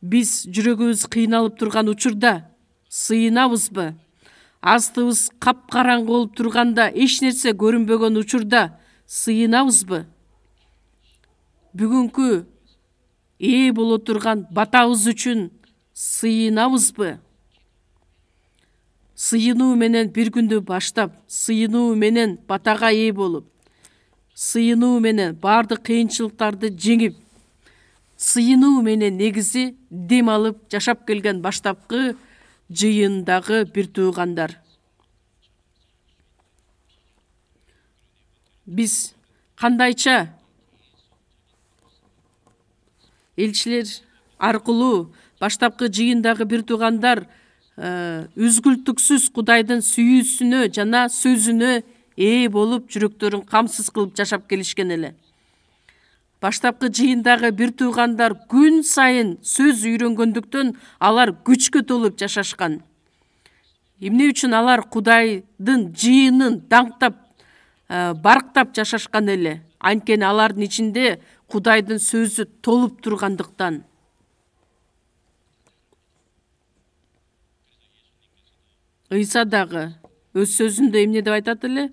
Биз жүрөгүбүз кыйналып турган учурда сыйынабызбы? Астыбыз капкараңгы болуп турганда, эч нерсе көрүнбөгөн учурда сыйынабызбы? Бүгүнкү ээ боло турган батабыз үчүн сыйынабызбы? Сыйынуу менен бир күндү баштап, сыйынуу менен батага ээ болуп, сыйынуу менен бардык кыйынчылыктарды жеңип, сыйынуу менен негизи дем алып жашап келген баштапкы жыйындагы бир туугандар. Биз кандайча элчилер аркылуу баштапкы жыйындагы бир туугандар үзгүлтүксүз Кудайдын сүйүүсүнө жана сөзүнө ээ болуп, жүрөктөрүн камсыз кылып жашап келишкен эле. Баштапкы жыйындагы бир туугандар күн сайын сөз үйрөнгөндүктөн алар күчкө толуп жашашкан. Эмне үчүн алар Кудайдын жыйынын даңктап, барктап жашашкан эле? Анткени алардын ичинде Кудайдын сөзү толуп тургандыктан. Ыйса дагы өз сөзүндө эмне деп айтат эле?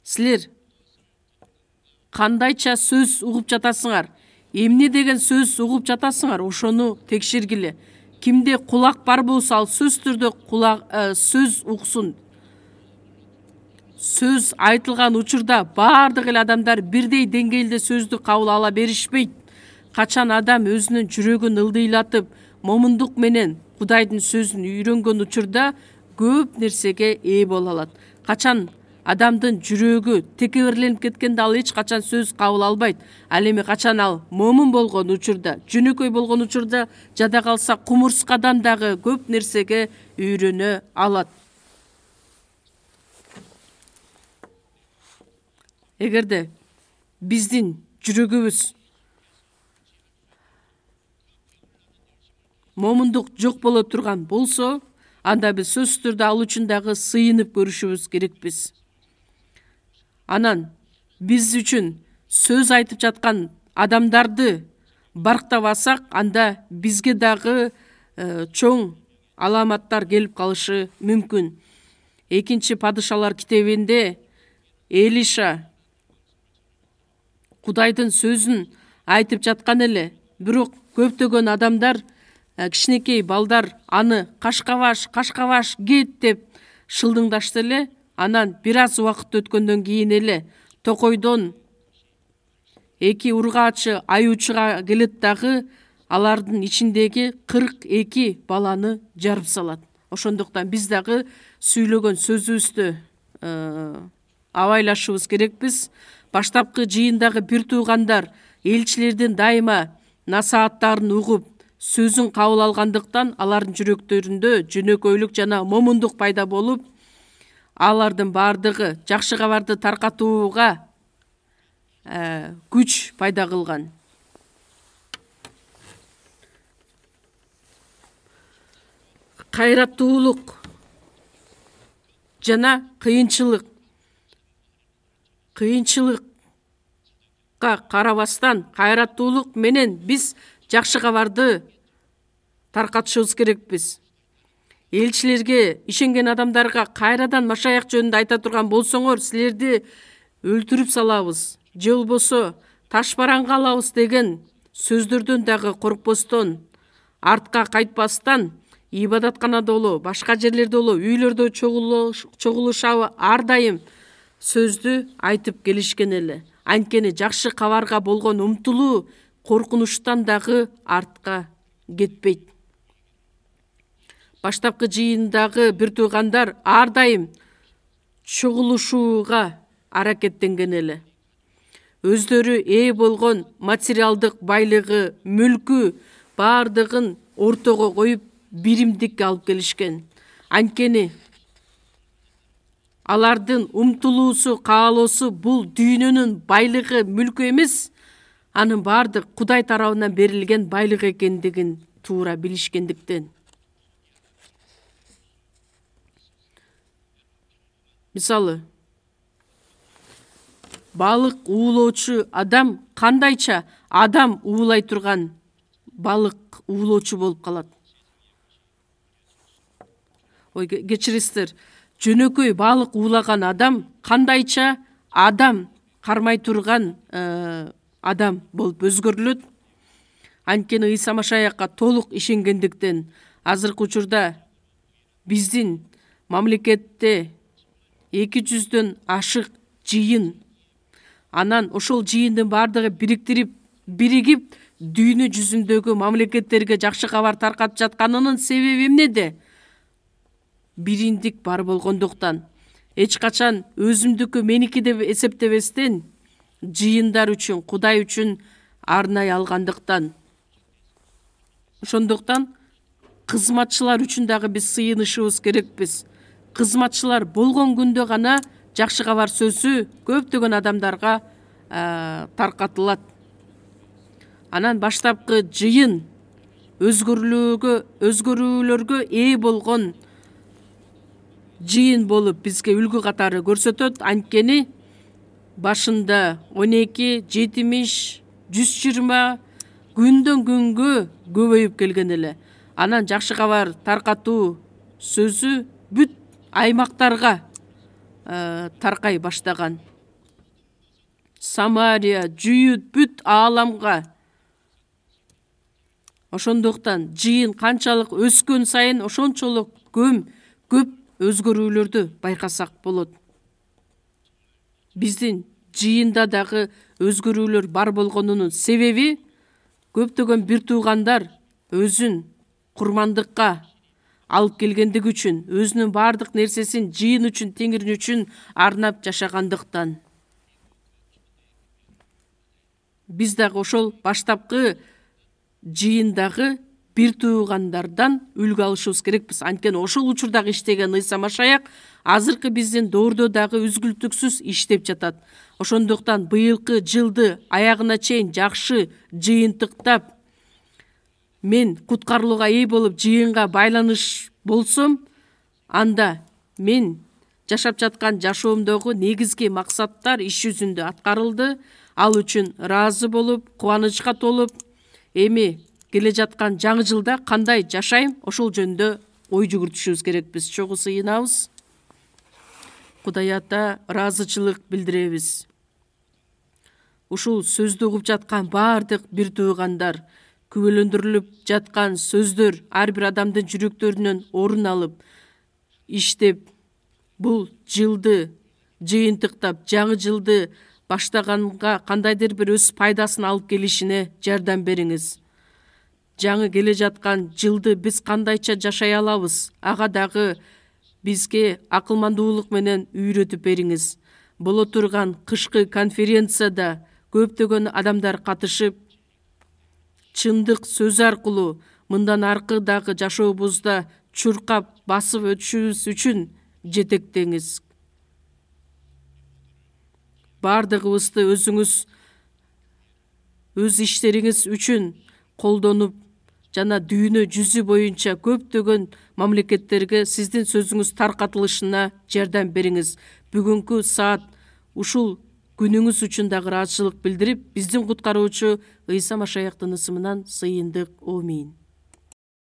Силер кандайча сөз угуп жатасыңар? Эмне деген сөз угуп жатасыңар? Ошону текшергиле. Кимде кулак бар болсо, ал сөз түрдө сөз уксун. Сөз айтылган учурда бардык эле адамдар бирдей деңгээлде сөздү кабыл ала беришпейт. Качан адам өзүнүн жүрөгүн ылдыйлатып, момундук менен Кудайдын сөзүн үйрөнгөн учурда көп нерсеге ээ боло алат. Качан адамдын жүрөгү текеберленип кеткенде ал эч качан сөз кабыл албайт. Ал эми качан ал момун болгон учурда, жөнөкөй болгон учурда, жада калса кумурскадан дагы көп нерсеге үйрөнө алат. Эгерде биздин жүрөгүбүз момундук жок боло турган болсо, анда биз сөз түрдө ал үчүн дагы сыйынып көрүшүбүз керекпиз. Анан биз үчүн сөз айтып жаткан адамдарды барктап алсак, анда бизге дагы чоң аламаттар келип калышы мүмкүн. 2 Падышалар китебинде Элиша Кудайдын сөзүн айтып жаткан эле, бирок көптөгөн адамдар, кичинекей балдар аны кашкабаш кет деп шылдыңдашты эле. Анан бир аз убакыт өткөндөн кийин эле токойдон 2 ургаачы аюучуга келет дагы алардын ичиндеги 42 баланы жарып салат. Ошондуктан биз дагы сүйлөгөн сөзүбүздү абайлашыбыз керекпиз. Баштапкы жыйындагы бир туугандар элчилердин дайыма насааттарын угуп, сөзүн кабыл алгандыктан алардын жүрөктөрүндө жөнөкөйлүк жана момундук пайда болуп, алардын бардыгы жакшы кабарды таркатууга күч пайда кылган. Кайраттуулук жана кыйынчылыкка карабастан кайраттуулук менен биз жакшы кабарды таркатышыбыз керекпиз. элчилерге ишенген адамдарга кайрадан Машаяк жөнүндө айта турган болсоңор, силерди өлтүрүп салабыз же болбосо таш бараңга алабыз деген сөздөрдөн дагы коркпостон, артка кайтпастан, ибадатканада болобу, башка жерлерде болобу, үйлөрдө чогулушабы ар дайым сөздү айтып келишкен эле. Анткени жакшы кабарга болгон умтулуу коркунучтан дагы артка кетпейт. Баштапкы жыйындагы бир туугандар ар дайым чогулушууга аракеттенген эле. Өздөрү ээ болгон материалдык байлыгы, мүлкү бардыгын ортого коюп биримдикке алып келишкен. Анткени алардын умтулуусу, каалоосу бул дүйнөнүн байлыгы, мүлкү эмес, анын бардык Кудай тарабынан берилген байлык экендигин туура билишкендиктен. Мисалы, балык уулоочу адам кандайча адам уулай турган балык уулоочу болуп калат. Ой, кечиресиздер, жөнөкөй балык уулаган адам кандайча адам кармай турган адам болуп өзгөрүлөт. Анткени Ыйса Машаякка толук ишенгендиктен азыркы учурда биздин мамлекетте 200дөн ашык жыйын, анан ошол жыйындын бардыгы биригип дүйнө жүзүндөгү мамлекеттерге жакшы кабар таркатып жатканынын себеби эмнеде? Бириндик бар болгондуктан, эч качан өзүмдүкү меники деп эсептебестен, жыйындар үчүн, Кудай үчүн арнай алгандыктан. Ошондуктан кызматчылар үчүн дагы биз сыйынышыбыз керекпиз. Кызматчылар болгон күндө гана жакшы кабар сөзү көптөгөн адамдарга таркатылат. Анан баштапкы жыйын өзгөрүүлөргө ээ болгон жыйын болуп бизге үлгү катары көрсөтөт. Анткени башында 12, 70, 120 күндөн күнгө көбөйүп келген эле. Анан жакшы кабар таркатуу сөзү бүт аймактарга таркай баштаган. Самария, Жүйүт, бүт ааламга. Ошондуктан жыйын канчалык өскөн сайын ошончолук көп өзгөрүүлөрдү байкасак болот. Биздин жыйында дагы өзгөрүүлөр бар болгонунун себеби көптөгөн бир туугандар өзүн курмандыкка алып келгендиги үчүн, өзүнүн бардык нерсесин жыйын үчүн, Теңирин үчүн арнап жашагандыктан. Биз дагы ошол баштапкы жыйындагы бир туугандардан үлгү алышыбыз керекпиз. Анткени ошол учурдагы иштеген Ыйса Машаяк азыркы биздин доордо дагы үзгүлтүксүз иштеп жатат. Ошондуктан быйылкы жылды аягына чейин жакшы жыйынтыктап, мен куткарылууга ээ болуп жыйынга байланыш болсом, анда мен жашап жаткан жашоомдогу негизги максаттар иш жүзүндө аткарылды. Ал үчүн ыраазы болуп, кубанычка толуп, эми келе жаткан жаңы жылда кандай жашайм, ошол жөнүндө ой жүгүртүшүбүз керекпиз. Чогуу сыйынабыз. Кудай Ата, ыраазычылык билдиребиз. Ушул сөздү угуп жаткан бардык бир туугандар, күбөлөндүрүлүп жаткан сөздөр ар бир адамдын жүрөктөрүнөн орун алып, иштеп, бул жылды жыйынтыктап, жаңы жылды баштаганга кандайдыр бир өз пайдасын алып келишине жардам бериңиз. Жаңы келе жаткан жылды биз кандайча жашай алабыз? Ага дагы бизге акылмандуулук менен үйрөтүп бериңиз. Боло турган кышкы конференцияда көптөгөн адамдар катышып, чындык сөз аркылуу мындан аркы дагы жашообузда чуркап басып өтүшүбүз үчүн жетектеңиз. Бардыгыбызды өзүңүз өз иштериңиз үчүн колдонуп, жана дүйнө жүзү боюнча көптөгөн мамлекеттерге сиздин сөзүңүз таркатылышына жардам бериңиз. Бүгүнкү саат ушул күнүңүз үчүн дагы ыраазычылык билдирип, биздин куткаруучу Ыйса Машаяктын ысымынан сыйындык. Аминь.